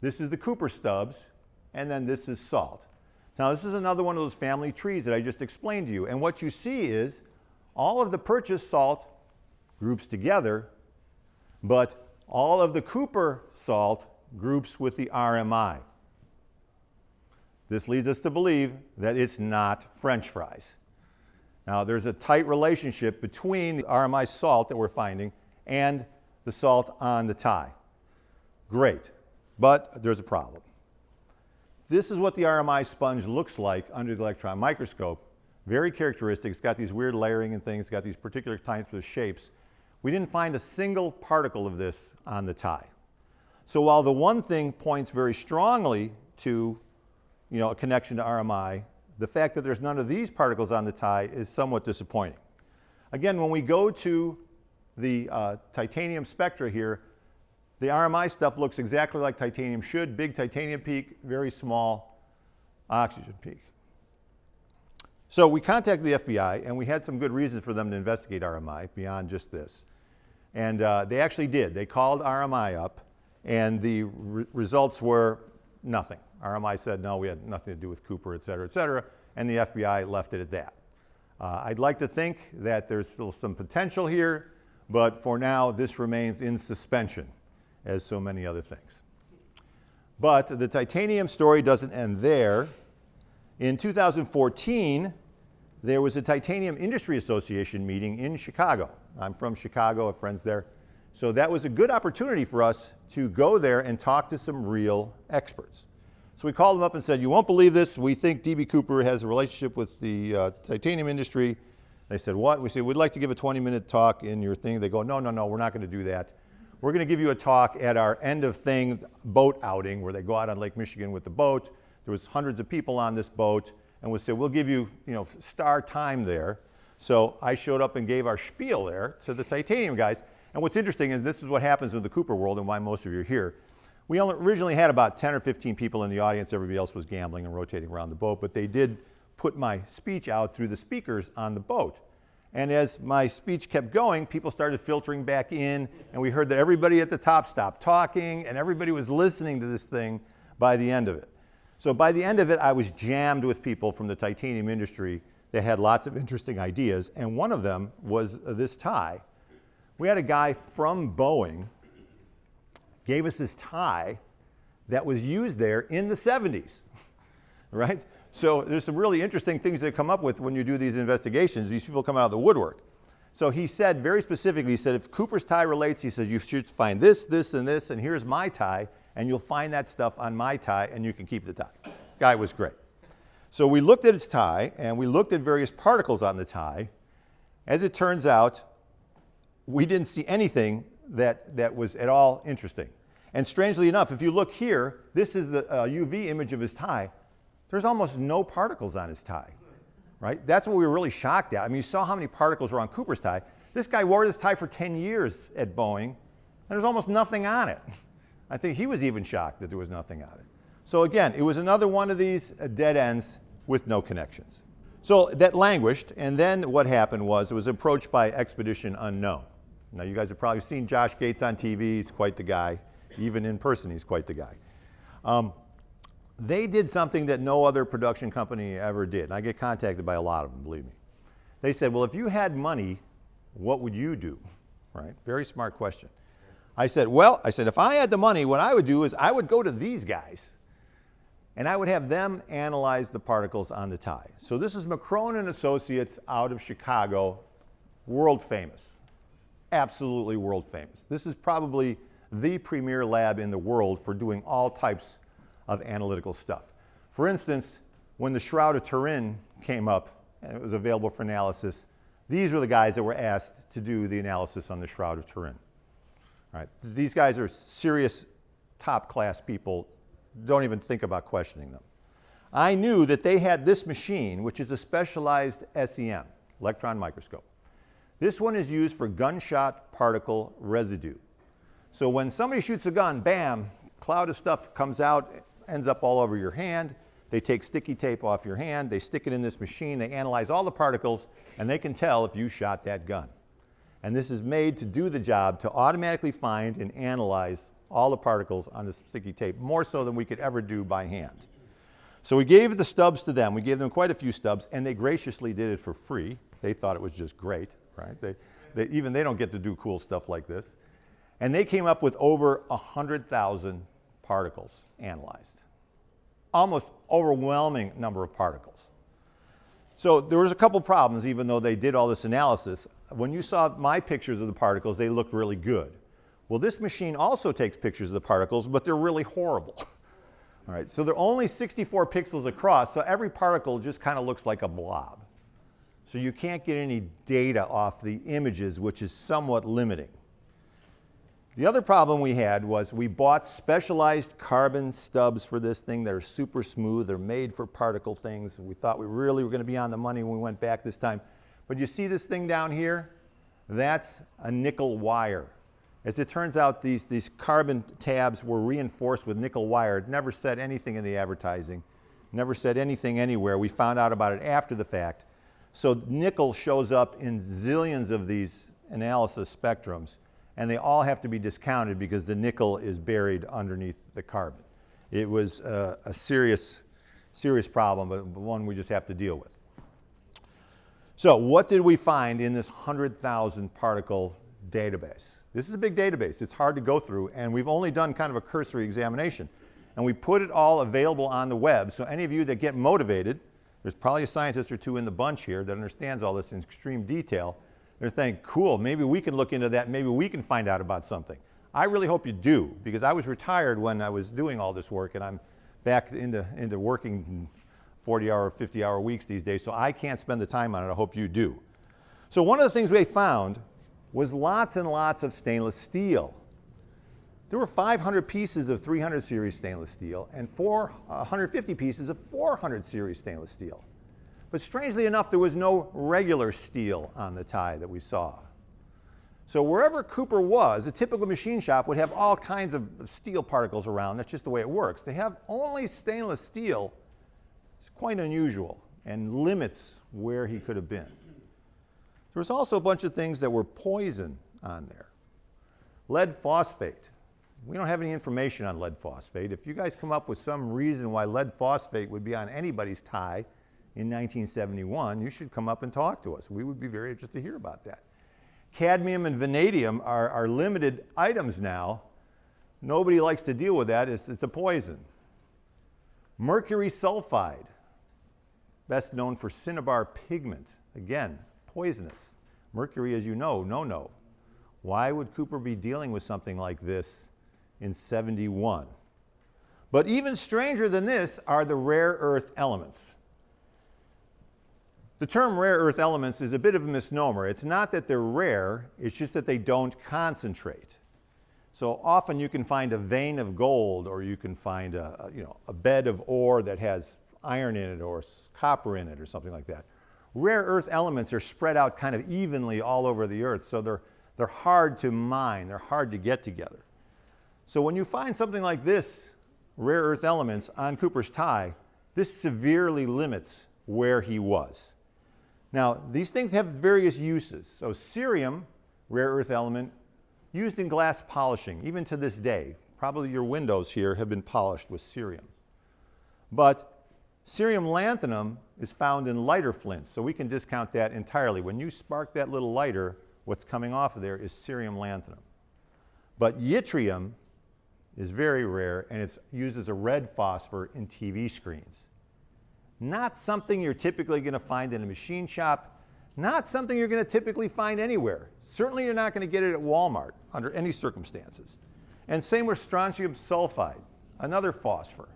Speaker 1: This is the Cooper stubs, and then this is salt. Now this is another one of those family trees that I just explained to you. And what you see is all of the purchased salt groups together, but all of the Cooper salt groups with the RMI. This leads us to believe that it's not French fries. Now there's a tight relationship between the RMI salt that we're finding and the salt on the tie. Great, but there's a problem. This is what the RMI sponge looks like under the electron microscope. Very characteristic. It's got these weird layering and things. It's got these particular types of shapes. We didn't find a single particle of this on the tie. So while the one thing points very strongly to a connection to RMI, the fact that there's none of these particles on the tie is somewhat disappointing. Again, when we go to the titanium spectra here, the RMI stuff looks exactly like titanium should. Big titanium peak, very small oxygen peak. So we contacted the FBI, and we had some good reasons for them to investigate RMI beyond just this. And they actually did. They called RMI up, and the results were nothing. RMI said, no, we had nothing to do with Cooper, et cetera, and the FBI left it at that. I'd like to think that there's still some potential here, but for now, this remains in suspension, as so many other things. But the titanium story doesn't end there. In 2014, there was a Titanium Industry Association meeting in Chicago. I'm from Chicago, I have friends there. So that was a good opportunity for us to go there and talk to some real experts. So we called them up and said, you won't believe this, we think D.B. Cooper has a relationship with the titanium industry. They said, what? We said, we'd like to give a 20-minute talk in your thing. They go, no, we're not going to do that. We're going to give you a talk at our end of thing boat outing, where they go out on Lake Michigan with the boat. There was hundreds of people on this boat, and we said, we'll give you, star time there. So I showed up and gave our spiel there to the titanium guys. And what's interesting is this is what happens with the Cooper world and why most of you are here. We originally had about 10 or 15 people in the audience. Everybody else was gambling and rotating around the boat, but they did put my speech out through the speakers on the boat. And as my speech kept going, people started filtering back in, and we heard that everybody at the top stopped talking, and everybody was listening to this thing by the end of it. So by the end of it, I was jammed with people from the titanium industry that had lots of interesting ideas, and one of them was this tie. We had a guy from Boeing gave us this tie that was used there in the 70s, right? So there's some really interesting things that come up with when you do these investigations. These people come out of the woodwork. So he said very specifically, he said, if Cooper's tie relates, he says, you should find this, this, and this, and here's my tie, and you'll find that stuff on my tie, and you can keep the tie. Guy was great. So we looked at his tie, and we looked at various particles on the tie. As it turns out, we didn't see anything that was at all interesting. And strangely enough, if you look here, this is the UV image of his tie. There's almost no particles on his tie. Right? That's what we were really shocked at. I mean, you saw how many particles were on Cooper's tie. This guy wore this tie for 10 years at Boeing, and there's almost nothing on it. I think he was even shocked that there was nothing on it. So again, it was another one of these dead ends with no connections. So that languished, and then what happened was it was approached by Expedition Unknown. Now, you guys have probably seen Josh Gates on TV. He's quite the guy. Even in person, he's quite the guy. They did something that no other production company ever did. And I get contacted by a lot of them, believe me. They said, well, if you had money, what would you do? Right? Very smart question. I said, if I had the money, what I would do is I would go to these guys and I would have them analyze the particles on the tie. So this is McCrone Associates out of Chicago, world famous, absolutely world famous. This is probably the premier lab in the world for doing all types of analytical stuff. For instance, when the Shroud of Turin came up and it was available for analysis, these were the guys that were asked to do the analysis on the Shroud of Turin. All right. These guys are serious, top-class people. Don't even think about questioning them. I knew that they had this machine, which is a specialized SEM, Electron Microscope. This one is used for gunshot particle residue. So when somebody shoots a gun, bam, cloud of stuff comes out, ends up all over your hand. They take sticky tape off your hand, they stick it in this machine, they analyze all the particles, and they can tell if you shot that gun. And this is made to do the job to automatically find and analyze all the particles on this sticky tape, more so than we could ever do by hand. So we gave the stubs to them. We gave them quite a few stubs, and they graciously did it for free. They thought it was just great, right? Even they don't get to do cool stuff like this. And they came up with over 100,000 particles analyzed. Almost overwhelming number of particles. So there was a couple problems, even though they did all this analysis. When you saw my pictures of the particles, they looked really good. Well, this machine also takes pictures of the particles, but they're really horrible. All right, so they're only 64 pixels across, so every particle just kind of looks like a blob. So you can't get any data off the images, which is somewhat limiting. The other problem we had was we bought specialized carbon stubs for this thing that are super smooth. They're made for particle things. We thought we really were going to be on the money when we went back this time. But you see this thing down here? That's a nickel wire. As it turns out, these carbon tabs were reinforced with nickel wire. It never said anything in the advertising, never said anything anywhere. We found out about it after the fact. So nickel shows up in zillions of these analysis spectrums, and they all have to be discounted because the nickel is buried underneath the carbon. It was a serious, serious problem, but one we just have to deal with. So what did we find in this 100,000 particle database? This is a big database. It's hard to go through, and we've only done kind of a cursory examination. And we put it all available on the web, so any of you that get motivated, there's probably a scientist or two in the bunch here that understands all this in extreme detail. They're thinking, cool, maybe we can look into that, maybe we can find out about something. I really hope you do, because I was retired when I was doing all this work, and I'm back into working 40-hour, 50-hour weeks these days, so I can't spend the time on it. I hope you do. So one of the things we found was lots and lots of stainless steel. There were 500 pieces of 300 series stainless steel and 150 pieces of 400 series stainless steel. But strangely enough, there was no regular steel on the tie that we saw. So wherever Cooper was, a typical machine shop would have all kinds of steel particles around. That's just the way it works. To have only stainless steel is quite unusual and limits where he could have been. There was also a bunch of things that were poison on there. Lead phosphate. We don't have any information on lead phosphate. If you guys come up with some reason why lead phosphate would be on anybody's tie in 1971, you should come up and talk to us. We would be very interested to hear about that. Cadmium and vanadium are limited items now, Nobody likes to deal with that. It's a poison. Mercury sulfide, best known for cinnabar pigment. Again, poisonous. Mercury, as you know, no. Why would Cooper be dealing with something like this in 71? But even stranger than this are the rare earth elements. The term rare earth elements is a bit of a misnomer. It's not that they're rare, it's just that they don't concentrate. So often you can find a vein of gold, or you can find a bed of ore that has iron in it or copper in it or something like that. Rare earth elements are spread out kind of evenly all over the earth, so they're hard to mine, they're hard to get together. So when you find something like this, rare earth elements on Cooper's tie, this severely limits where he was. Now, these things have various uses. So cerium, rare earth element, used in glass polishing, even to this day. Probably your windows here have been polished with cerium. But cerium lanthanum is found in lighter flints, so we can discount that entirely. When you spark that little lighter, what's coming off of there is cerium lanthanum. But yttrium is very rare, and it's used as a red phosphor in TV screens. Not something you're typically going to find in a machine shop, not something you're going to typically find anywhere. Certainly you're not going to get it at Walmart under any circumstances. And same with strontium sulfide, another phosphor.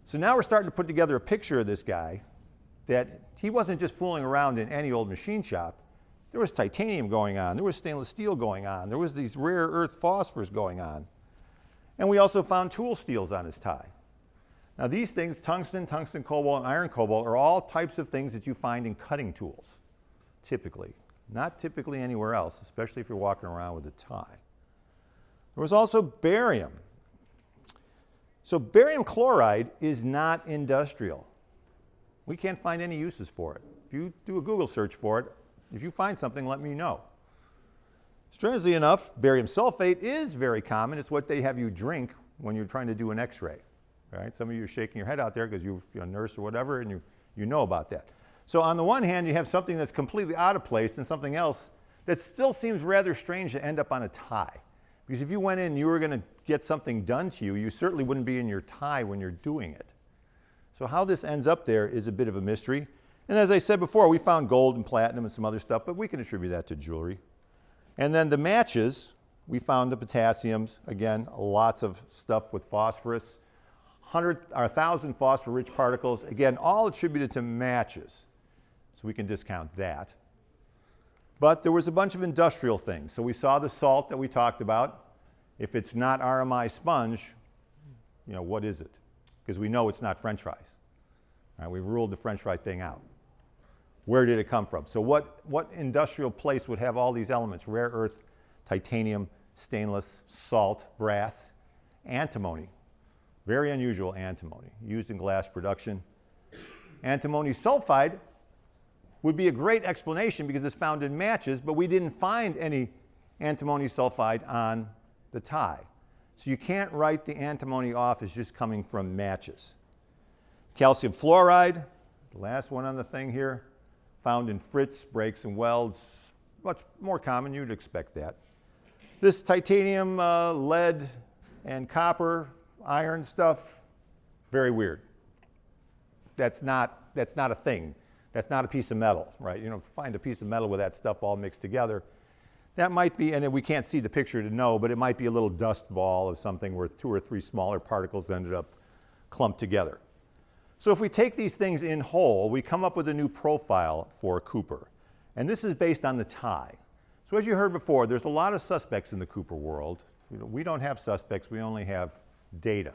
Speaker 1: So now we're starting to put together a picture of this guy that he wasn't just fooling around in any old machine shop. There was titanium going on, there was stainless steel going on, there was these rare earth phosphors going on. And we also found tool steels on his tie. Now these things, tungsten, tungsten cobalt, and iron cobalt, are all types of things that you find in cutting tools, typically. Not typically anywhere else, especially if you're walking around with a tie. There was also barium. So barium chloride is not industrial. We can't find any uses for it. If you do a Google search for it, if you find something, let me know. Strangely enough, barium sulfate is very common. It's what they have you drink when you're trying to do an x-ray. Right? Some of you are shaking your head out there because you're a nurse or whatever, and you know about that. So on the one hand, you have something that's completely out of place and something else that still seems rather strange to end up on a tie. Because if you went in and you were going to get something done to you, you certainly wouldn't be in your tie when you're doing it. So how this ends up there is a bit of a mystery. And as I said before, we found gold and platinum and some other stuff, but we can attribute that to jewelry. And then the matches, we found the potassiums, again, lots of stuff with phosphorus. 1,000 phosphor-rich particles, again, all attributed to matches. So we can discount that. But there was a bunch of industrial things. So we saw the salt that we talked about. If it's not RMI Sponge, what is it? Because we know it's not French fries. All right, we've ruled the French fry thing out. Where did it come from? So what industrial place would have all these elements? Rare earth, titanium, stainless, salt, brass, antimony. Very unusual antimony, used in glass production. Antimony sulfide would be a great explanation because it's found in matches, but we didn't find any antimony sulfide on the tie. So you can't write the antimony off as just coming from matches. Calcium fluoride, the last one on the thing here, found in frits, brakes, and welds. Much more common, you'd expect that. This titanium, lead, and copper, iron stuff, very weird. That's not a thing. That's not a piece of metal, right? Find a piece of metal with that stuff all mixed together. That might be, and we can't see the picture to know, but it might be a little dust ball of something where 2 or 3 smaller particles ended up clumped together. So if we take these things in whole, we come up with a new profile for Cooper. And this is based on the tie. So as you heard before, there's a lot of suspects in the Cooper world. We don't have suspects, we only have data.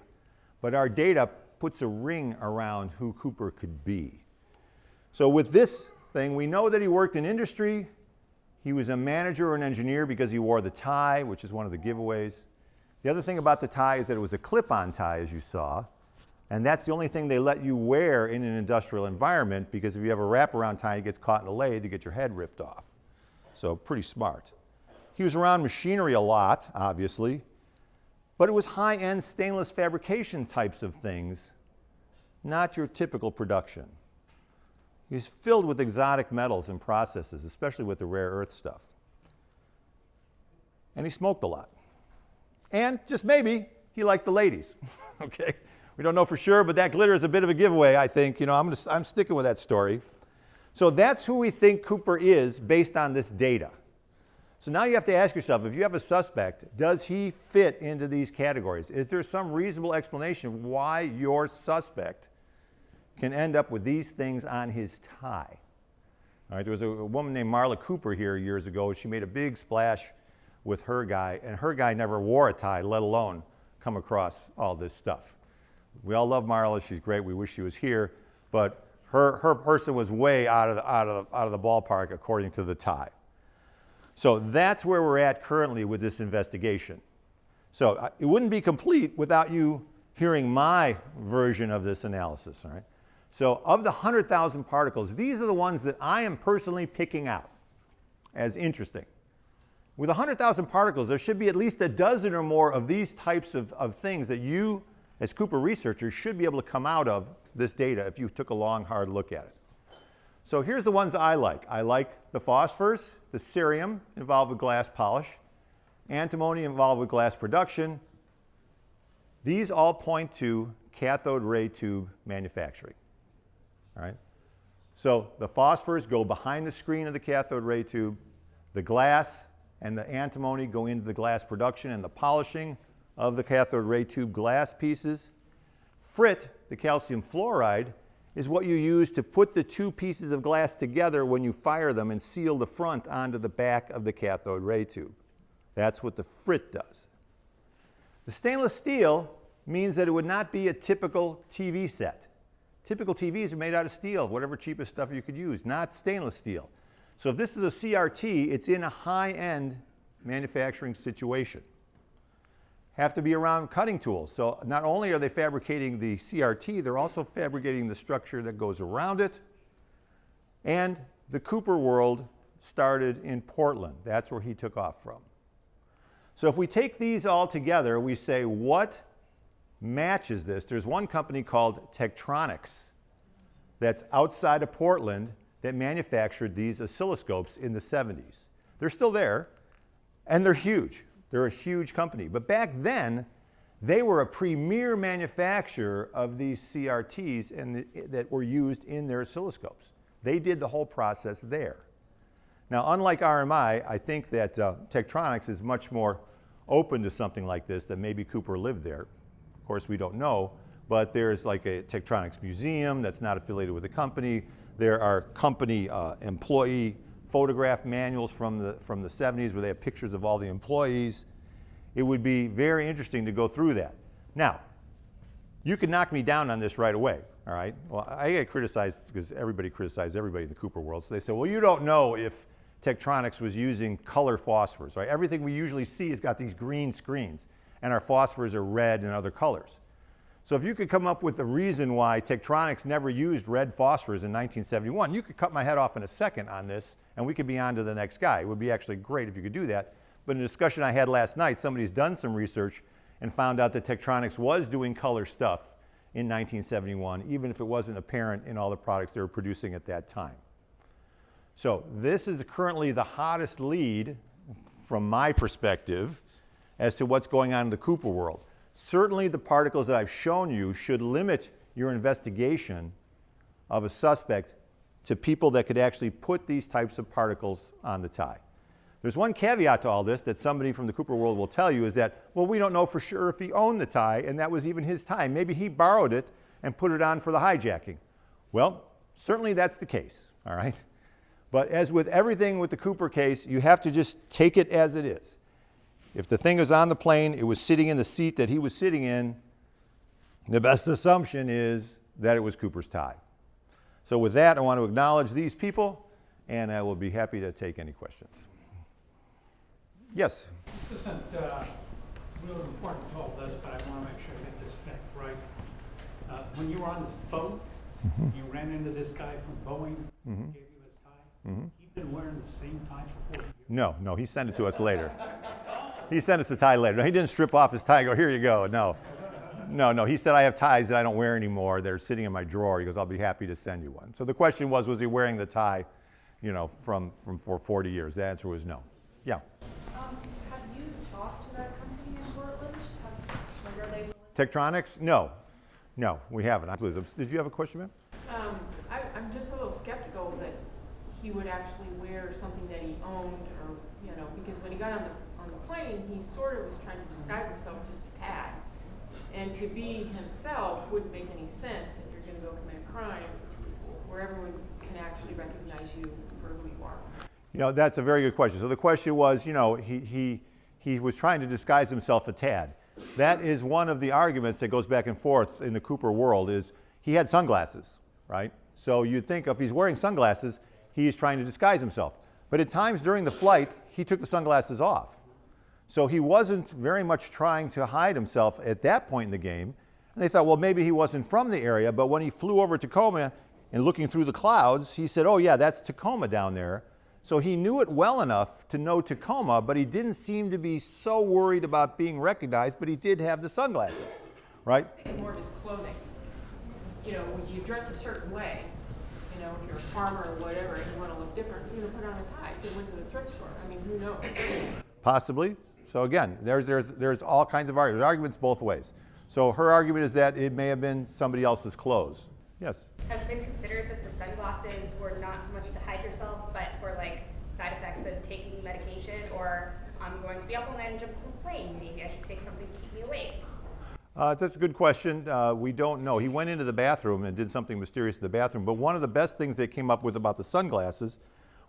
Speaker 1: But our data puts a ring around who Cooper could be. So with this thing, we know that he worked in industry. He was a manager or an engineer because he wore the tie, which is one of the giveaways. The other thing about the tie is that it was a clip-on tie, as you saw. And that's the only thing they let you wear in an industrial environment, because if you have a wraparound tie, it gets caught in a lathe, you get your head ripped off. So pretty smart. He was around machinery a lot, obviously. But it was high-end stainless fabrication types of things, not your typical production. He's filled with exotic metals and processes, especially with the rare earth stuff. And he smoked a lot. And just maybe, he liked the ladies. Okay? We don't know for sure, but that glitter is a bit of a giveaway, I think. You know, I'm sticking with that story. So that's who we think Cooper is based on this data. So now you have to ask yourself, if you have a suspect, does he fit into these categories? Is there some reasonable explanation why your suspect can end up with these things on his tie? All right, there was a woman named Marla Cooper here years ago. She made a big splash with her guy, and her guy never wore a tie, let alone come across all this stuff. We all love Marla. She's great. We wish she was here, but her person was way out of the ballpark according to the tie. So that's where we're at currently with this investigation. So it wouldn't be complete without you hearing my version of this analysis. All right. So of the 100,000 particles, these are the ones that I am personally picking out as interesting. With 100,000 particles, there should be at least a dozen or more of these types of things that you, as Cooper researchers, should be able to come out of this data if you took a long, hard look at it. So here's the ones I like. I like the phosphors, the cerium involved with glass polish, antimony involved with glass production. These all point to cathode ray tube manufacturing. All right? So the phosphors go behind the screen of the cathode ray tube. The glass and the antimony go into the glass production and the polishing of the cathode ray tube glass pieces. Frit, the calcium fluoride, is what you use to put the two pieces of glass together when you fire them and seal the front onto the back of the cathode ray tube. That's what the frit does. The stainless steel means that it would not be a typical TV set. Typical TVs are made out of steel, whatever cheapest stuff you could use, not stainless steel. So if this is a CRT, it's in a high-end manufacturing situation. Have to be around cutting tools. So not only are they fabricating the CRT, they're also fabricating the structure that goes around it. And the Cooper world started in Portland. That's where he took off from. So if we take these all together, we say, what matches this? There's one company called Tektronix that's outside of Portland that manufactured these oscilloscopes in the 70s. They're still there, and they're huge. They're a huge company. But back then, they were a premier manufacturer of these CRTs that were used in their oscilloscopes. They did the whole process there. Now, unlike RMI, I think that Tektronix is much more open to something like this, that maybe Cooper lived there. Of course, we don't know, but there's like a Tektronix museum that's not affiliated with the company. There are company employee photograph manuals from the 70s where they have pictures of all the employees. It would be very interesting to go through that. Now, you could knock me down on this right away, all right? Well, I get criticized because everybody criticizes everybody in the Cooper world. So they say, well, you don't know if Tektronix was using color phosphors, right? Everything we usually see has got these green screens, and our phosphors are red and other colors. So if you could come up with the reason why Tektronix never used red phosphors in 1971, you could cut my head off in a second on this, and we could be on to the next guy. It would be actually great if you could do that. But in a discussion I had last night, somebody's done some research and found out that Tektronix was doing color stuff in 1971, even if it wasn't apparent in all the products they were producing at that time. So this is currently the hottest lead from my perspective as to what's going on in the Cooper world. Certainly the particles that I've shown you should limit your investigation of a suspect to people that could actually put these types of particles on the tie. There's one caveat to all this that somebody from the Cooper world will tell you is that, well, we don't know for sure if he owned the tie and that was even his tie. Maybe he borrowed it and put it on for the hijacking. Well, certainly that's the case, all right? But as with everything with the Cooper case, you have to just take it as it is. If the thing was on the plane, it was sitting in the seat that he was sitting in, the best assumption is that it was Cooper's tie. So with that, I want to acknowledge these people, and I will be happy to take any questions. Yes?
Speaker 2: This isn't really important to all this, but I want to make sure I get this fact right. When you were on this boat, you ran into this guy from Boeing, gave you his tie. He'd been wearing the same tie for 40 years.
Speaker 1: No, he sent it to us later. He sent us the tie later. No, he didn't strip off his tie and go, here you go. No, he said, I have ties that I don't wear anymore. They're sitting in my drawer. He goes, I'll be happy to send you one. So the question was he wearing the tie, for 40 years? The answer was no. Yeah.
Speaker 3: Have you talked to that company in Portland?
Speaker 1: Tektronix? No. No, we haven't. Did you have a question, ma'am?
Speaker 3: I'm just a little skeptical that he would actually wear something that he owned, or, you know, because when he got on the plane, he sort of was trying to disguise himself just a tad. And to be himself wouldn't make any sense if you're going to go commit a crime where everyone can actually recognize you for who you are.
Speaker 1: You know, that's a very good question. So the question was, you know, he was trying to disguise himself a tad. That is one of the arguments that goes back and forth in the Cooper world is he had sunglasses, right? So you'd think if he's wearing sunglasses, he's trying to disguise himself. But at times during the flight, he took the sunglasses off. So he wasn't very much trying to hide himself at that point in the game. And they thought, well, maybe he wasn't from the area, but when he flew over Tacoma and looking through the clouds, he said, oh yeah, that's Tacoma down there. So he knew it well enough to know Tacoma, but he didn't seem to be so worried about being recognized, but he did have the sunglasses, right?
Speaker 3: More of his clothing. You know, when you dress a certain way, you know, if you're a farmer or whatever, and you want to look different, you know, put on a tie. You went to the thrift store. I mean, who knows?
Speaker 1: Possibly. So again, there's all kinds of arguments. There's arguments both ways. So her argument is that it may have been somebody else's clothes. Yes?
Speaker 4: Has it been considered that the sunglasses were not so much to hide yourself, but for like side effects of taking medication, or I'm going to be up all night and jump on a plane, maybe I should take something to keep me awake?
Speaker 1: That's a good question. We don't know. He went into the bathroom and did something mysterious in the bathroom, but one of the best things they came up with about the sunglasses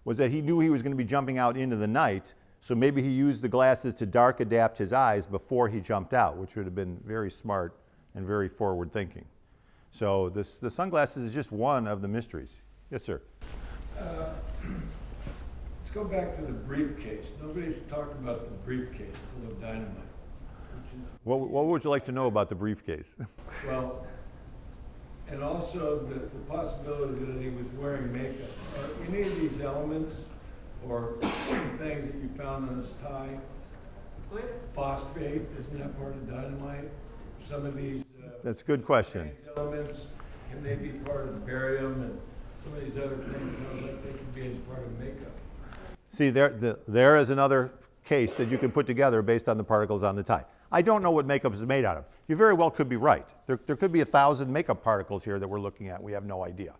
Speaker 1: was that he knew he was going to be jumping out into the night, so maybe he used the glasses to dark adapt his eyes before he jumped out, which would have been very smart and very forward thinking. So the sunglasses is just one of the mysteries. Yes, sir.
Speaker 5: Let's go back to the briefcase. Nobody's talked about the briefcase full of dynamite.
Speaker 1: What would you like to know about the briefcase?
Speaker 5: Well, and also the possibility that he was wearing makeup. Are any of these elements or things that you found on his tie, phosphate, isn't that part of dynamite? Some of these
Speaker 1: That's a good question.
Speaker 5: elements, can they be part of barium, and some of these other things sounds like they could be in part of makeup.
Speaker 1: See, there is another case that you can put together based on the particles on the tie. I don't know what makeup is made out of. You very well could be right. There could be 1,000 makeup particles here that we're looking at. We have no idea.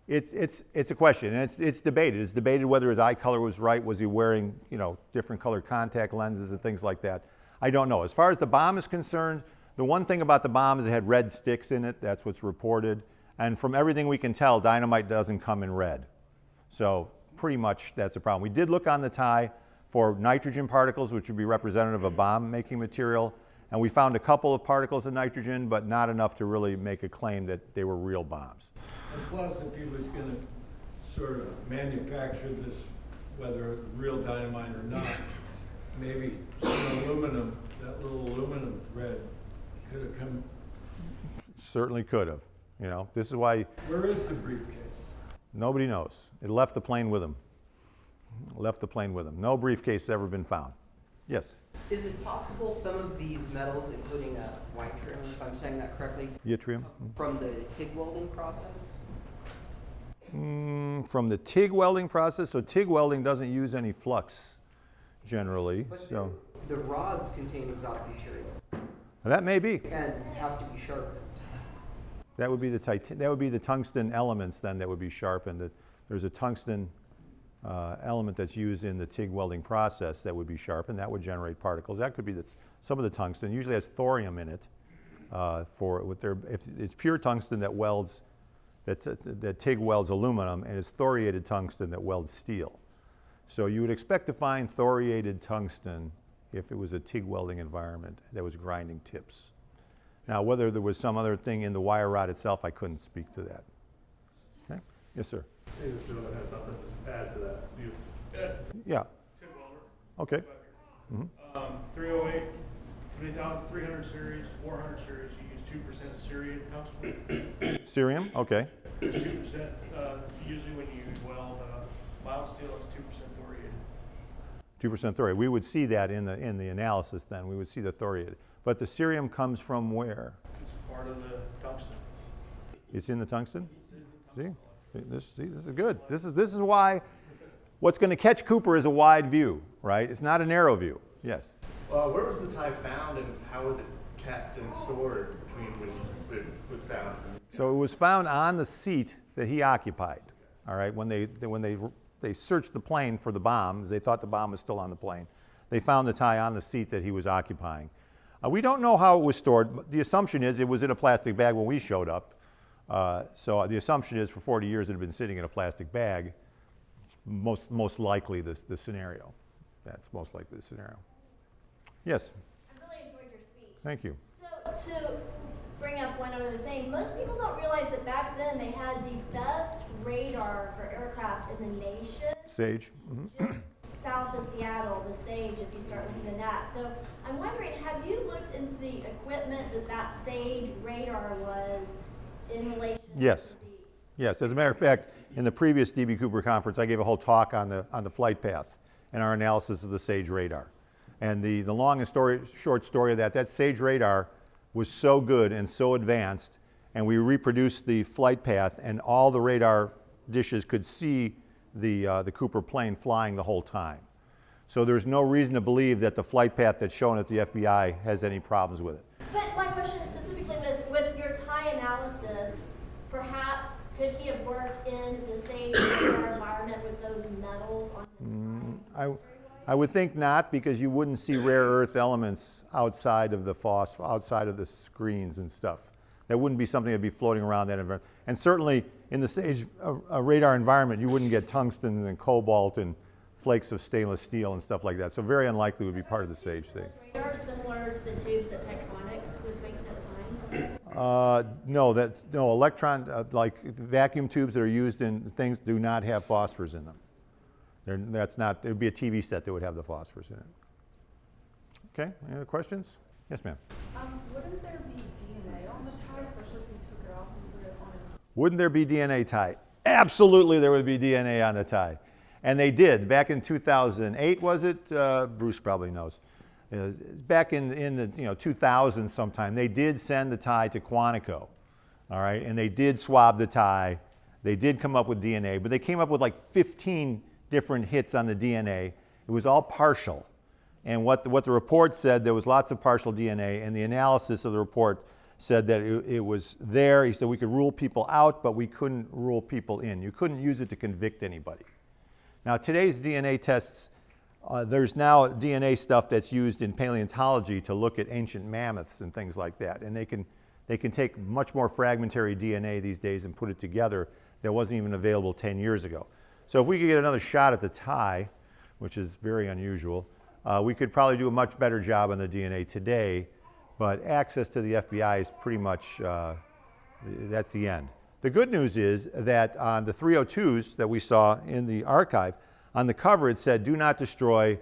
Speaker 1: It's a question, and it's debated. It's debated whether his eye color was right. Was he wearing, you know, different colored contact lenses and things like that? I don't know. As far as the bomb is concerned, the one thing about the bomb is it had red sticks in it. That's what's reported. And from everything we can tell, dynamite doesn't come in red. So pretty much that's a problem. We did look on the tie for nitrogen particles, which would be representative of bomb-making material. And we found a couple of particles of nitrogen, but not enough to really make a claim that they were real bombs.
Speaker 5: And plus, if he was going to sort of manufacture this, whether real dynamite or not, maybe some aluminum, that little aluminum thread could have come.
Speaker 1: Certainly could have. You know, this is why.
Speaker 5: Where is the briefcase?
Speaker 1: Nobody knows. It left the plane with him. Left the plane with him. No briefcase has ever been found. Yes?
Speaker 6: Is it possible some of these metals, including yttrium, if I'm saying that correctly,
Speaker 1: Yttrium?
Speaker 6: from the TIG welding process?
Speaker 1: From the TIG welding process, so TIG welding doesn't use any flux generally.
Speaker 6: But
Speaker 1: So
Speaker 6: the rods contain exotic material
Speaker 1: that may be.
Speaker 6: and have to be sharpened.
Speaker 1: That would be the tungsten elements then that would be sharpened. There's a tungsten element that's used in the TIG welding process that would be sharpened. That would generate particles. That could be some of the tungsten. Usually has thorium in it. If it's pure tungsten that welds, that TIG welds aluminum, and it's thoriated tungsten that welds steel. So you would expect to find thoriated tungsten if it was a TIG welding environment that was grinding tips. Now, whether there was some other thing in the wire rod itself, I couldn't speak to that. Okay? Yes, sir.
Speaker 7: Hey, this gentleman has something to add to that.
Speaker 1: Yeah.
Speaker 7: TIG welder.
Speaker 1: Okay.
Speaker 7: 308, 300 series, 400 series, you use 2% cerium tungsten.
Speaker 1: Cerium? Okay.
Speaker 7: 2%, usually when you weld mild steel, it's 2% thoriated.
Speaker 1: 2% thoriated. We would see that in the analysis then. We would see the thoriated. But the cerium comes from where?
Speaker 7: It's part of the tungsten.
Speaker 1: It's in the tungsten? See? This is good. This is why what's going to catch Cooper is a wide view, right? It's not a narrow view. Yes.
Speaker 8: Where was the tie found and how was it kept and stored between when it was found?
Speaker 1: So it was found on the seat that he occupied. All right, when they searched the plane for the bombs, they thought the bomb was still on the plane. They found the tie on the seat that he was occupying. We don't know how it was stored, but the assumption is it was in a plastic bag when we showed up. So the assumption is for 40 years it had been sitting in a plastic bag. Most likely the scenario. That's most likely the scenario. Yes?
Speaker 9: I really enjoyed your speech.
Speaker 1: Thank you.
Speaker 9: So to bring up one other thing, most people don't realize that back then they had the best radar for aircraft in the nation.
Speaker 1: Sage.
Speaker 9: Just south of Seattle, the Sage, if you start looking at that. So I'm wondering, have you looked into the equipment that Sage radar was in relation
Speaker 1: Yes.
Speaker 9: to these?
Speaker 1: Yes, as a matter of fact, in the previous D.B. Cooper conference, I gave a whole talk on the flight path and our analysis of the SAGE radar. And the long and short story of that SAGE radar was so good and so advanced, and we reproduced the flight path, and all the radar dishes could see the Cooper plane flying the whole time. So there's no reason to believe that the flight path that's shown at the FBI has any problems with it.
Speaker 9: But my question specifically was, with your tie analysis, perhaps could he have worked in the same radar environment with those metals on his tie?
Speaker 1: I would think not, because you wouldn't see rare earth elements outside of the outside of the screens and stuff. That wouldn't be something that'd be floating around that environment. And certainly in the SAGE radar environment, you wouldn't get tungsten and cobalt and flakes of stainless steel and stuff like that. So very unlikely it would be part of the SAGE thing.
Speaker 9: Radar similar to the tubes that Tektronix was making at the time?
Speaker 1: No, electron, like vacuum tubes that are used in things do not have phosphors in them. It would be a TV set that would have the phosphors in it. Okay, any other questions? Yes, ma'am.
Speaker 3: Wouldn't there be DNA on the tie, especially if you took it off and put it on its...
Speaker 1: Wouldn't there be DNA tie? Absolutely there would be DNA on the tie. And they did. Back in 2008, was it? Bruce probably knows. Back in the 2000s sometime, they did send the tie to Quantico, all right? And they did swab the tie. They did come up with DNA, but they came up with like 15 different hits on the DNA. It was all partial. And what the report said, there was lots of partial DNA, and the analysis of the report said that it was there. He said we could rule people out, but we couldn't rule people in. You couldn't use it to convict anybody. Now, today's DNA tests, there's now DNA stuff that's used in paleontology to look at ancient mammoths and things like that. And they can take much more fragmentary DNA these days and put it together that wasn't even available 10 years ago. So if we could get another shot at the tie, which is very unusual, we could probably do a much better job on the DNA today, but access to the FBI is pretty much, that's the end. The good news is that on the 302s that we saw in the archive, on the cover it said, "Do not destroy,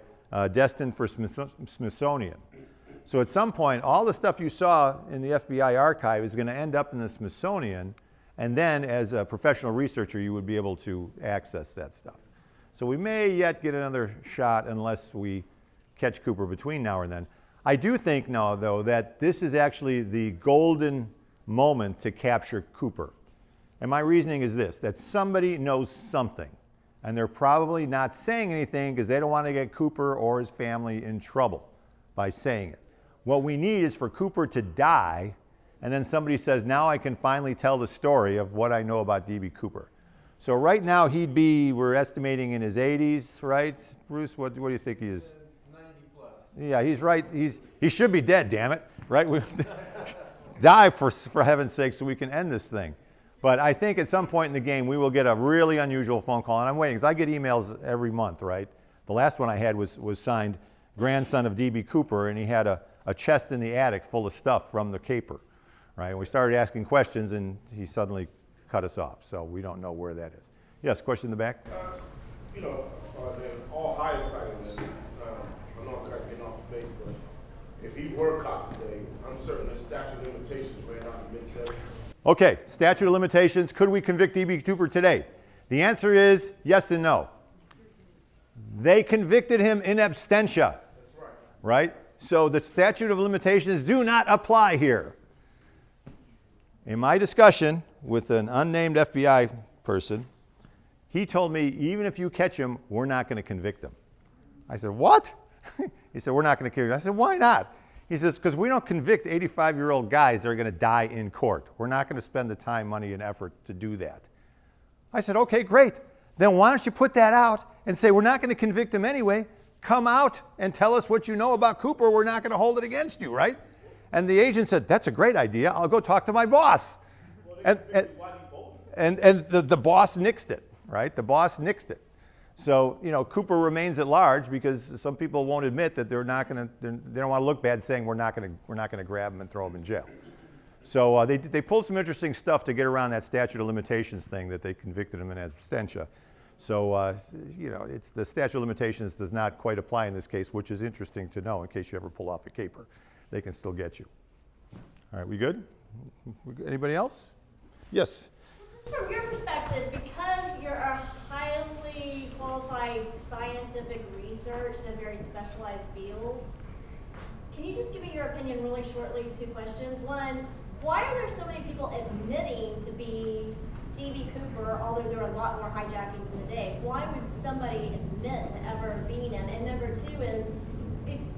Speaker 1: destined for Smithsonian." So at some point, all the stuff you saw in the FBI archive is going to end up in the Smithsonian, and then as a professional researcher, you would be able to access that stuff. So we may yet get another shot unless we catch Cooper between now and then. I do think now, though, that this is actually the golden moment to capture Cooper. And my reasoning is this, that somebody knows something, and they're probably not saying anything because they don't want to get Cooper or his family in trouble by saying it. What we need is for Cooper to die, and then somebody says, now I can finally tell the story of what I know about D.B. Cooper. So right now he'd be, we're estimating in his 80s, right? Bruce, what do you think he is?
Speaker 8: 90 plus.
Speaker 1: Yeah, he's right. He should be dead, damn it, right? Die for heaven's sake so we can end this thing. But I think at some point in the game we will get a really unusual phone call, and I'm waiting because I get emails every month, right? The last one I had was signed grandson of D.B. Cooper, and he had a chest in the attic full of stuff from the caper, right? And we started asking questions, and he suddenly cut us off, so we don't know where that is. Yes, question in the back?
Speaker 10: In all hindsight of this, I know I'm kind of getting off the base, but if he were caught today, I'm certain the statute of limitations ran out in mid-70s.
Speaker 1: Okay, statute of limitations. Could we convict D.B. Cooper today? The answer is yes and no. They convicted him in absentia.
Speaker 10: That's right.
Speaker 1: Right? So the statute of limitations do not apply here. In my discussion with an unnamed FBI person, he told me, even if you catch him, we're not going to convict him. I said, what? He said, we're not going to convict him. I said, why not? He says, because we don't convict 85-year-old guys that are going to die in court. We're not going to spend the time, money, and effort to do that. I said, okay, great. Then why don't you put that out and say, we're not going to convict him anyway. Come out and tell us what you know about Cooper. We're not going to hold it against you, right? And the agent said, that's a great idea. I'll go talk to my boss. And the boss nixed it, right? The boss nixed it. So, you know, Cooper remains at large because some people won't admit that they don't want to look bad saying we're not going to grab him and throw him in jail. So they pulled some interesting stuff to get around that statute of limitations thing that they convicted him in absentia. So, you know, the statute of limitations does not quite apply in this case, which is interesting to know in case you ever pull off a caper. They can still get you. All right, we good? Anybody else? Yes.
Speaker 9: Just from your perspective, because you're a highly qualified scientific research in a very specialized field, can you just give me your opinion really shortly? 2 questions. One, why are there so many people admitting to be D.B. Cooper, although there are a lot more hijackings in a day? Why would somebody admit to ever being him? And number 2 is,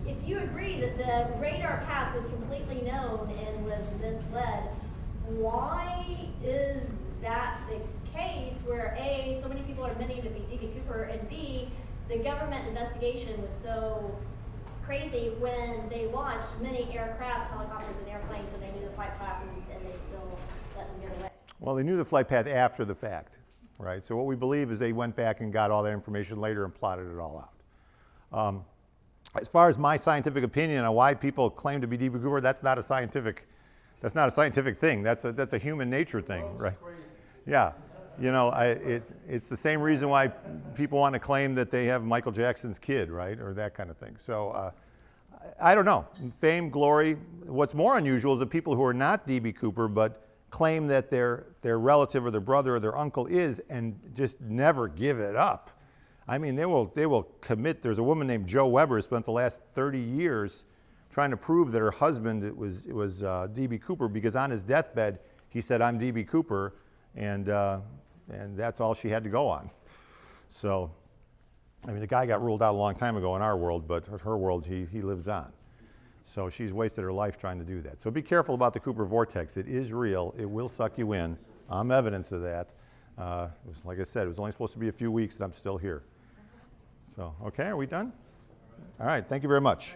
Speaker 9: if you agree that the radar path was completely known and was misled, why is that the case where A, so many people are admitting to be D.B. Cooper, and B, the government investigation was so crazy when they launched many aircraft, helicopters, and airplanes, and they knew the flight path, and they still let them get away?
Speaker 1: Well, they knew the flight path after the fact, right? So what we believe is they went back and got all that information later and plotted it all out. As far as my scientific opinion on why people claim to be D.B. Cooper, that's not a scientific thing. That's a human nature thing, right? Yeah, you know, it's the same reason why people want to claim that they have Michael Jackson's kid, right, or that kind of thing. So I don't know. Fame, glory. What's more unusual is the people who are not D.B. Cooper but claim that their relative or their brother or their uncle is, and just never give it up. I mean, they will commit. There's a woman named Jo Weber who spent the last 30 years trying to prove that her husband was D.B. Cooper, because on his deathbed he said, "I'm D.B. Cooper," and that's all she had to go on. So, I mean, the guy got ruled out a long time ago in our world, but in her world he lives on. So she's wasted her life trying to do that. So be careful about the Cooper vortex. It is real. It will suck you in. I'm evidence of that. Like I said, it was only supposed to be a few weeks, and I'm still here. So, okay, are we done? All right, thank you very much.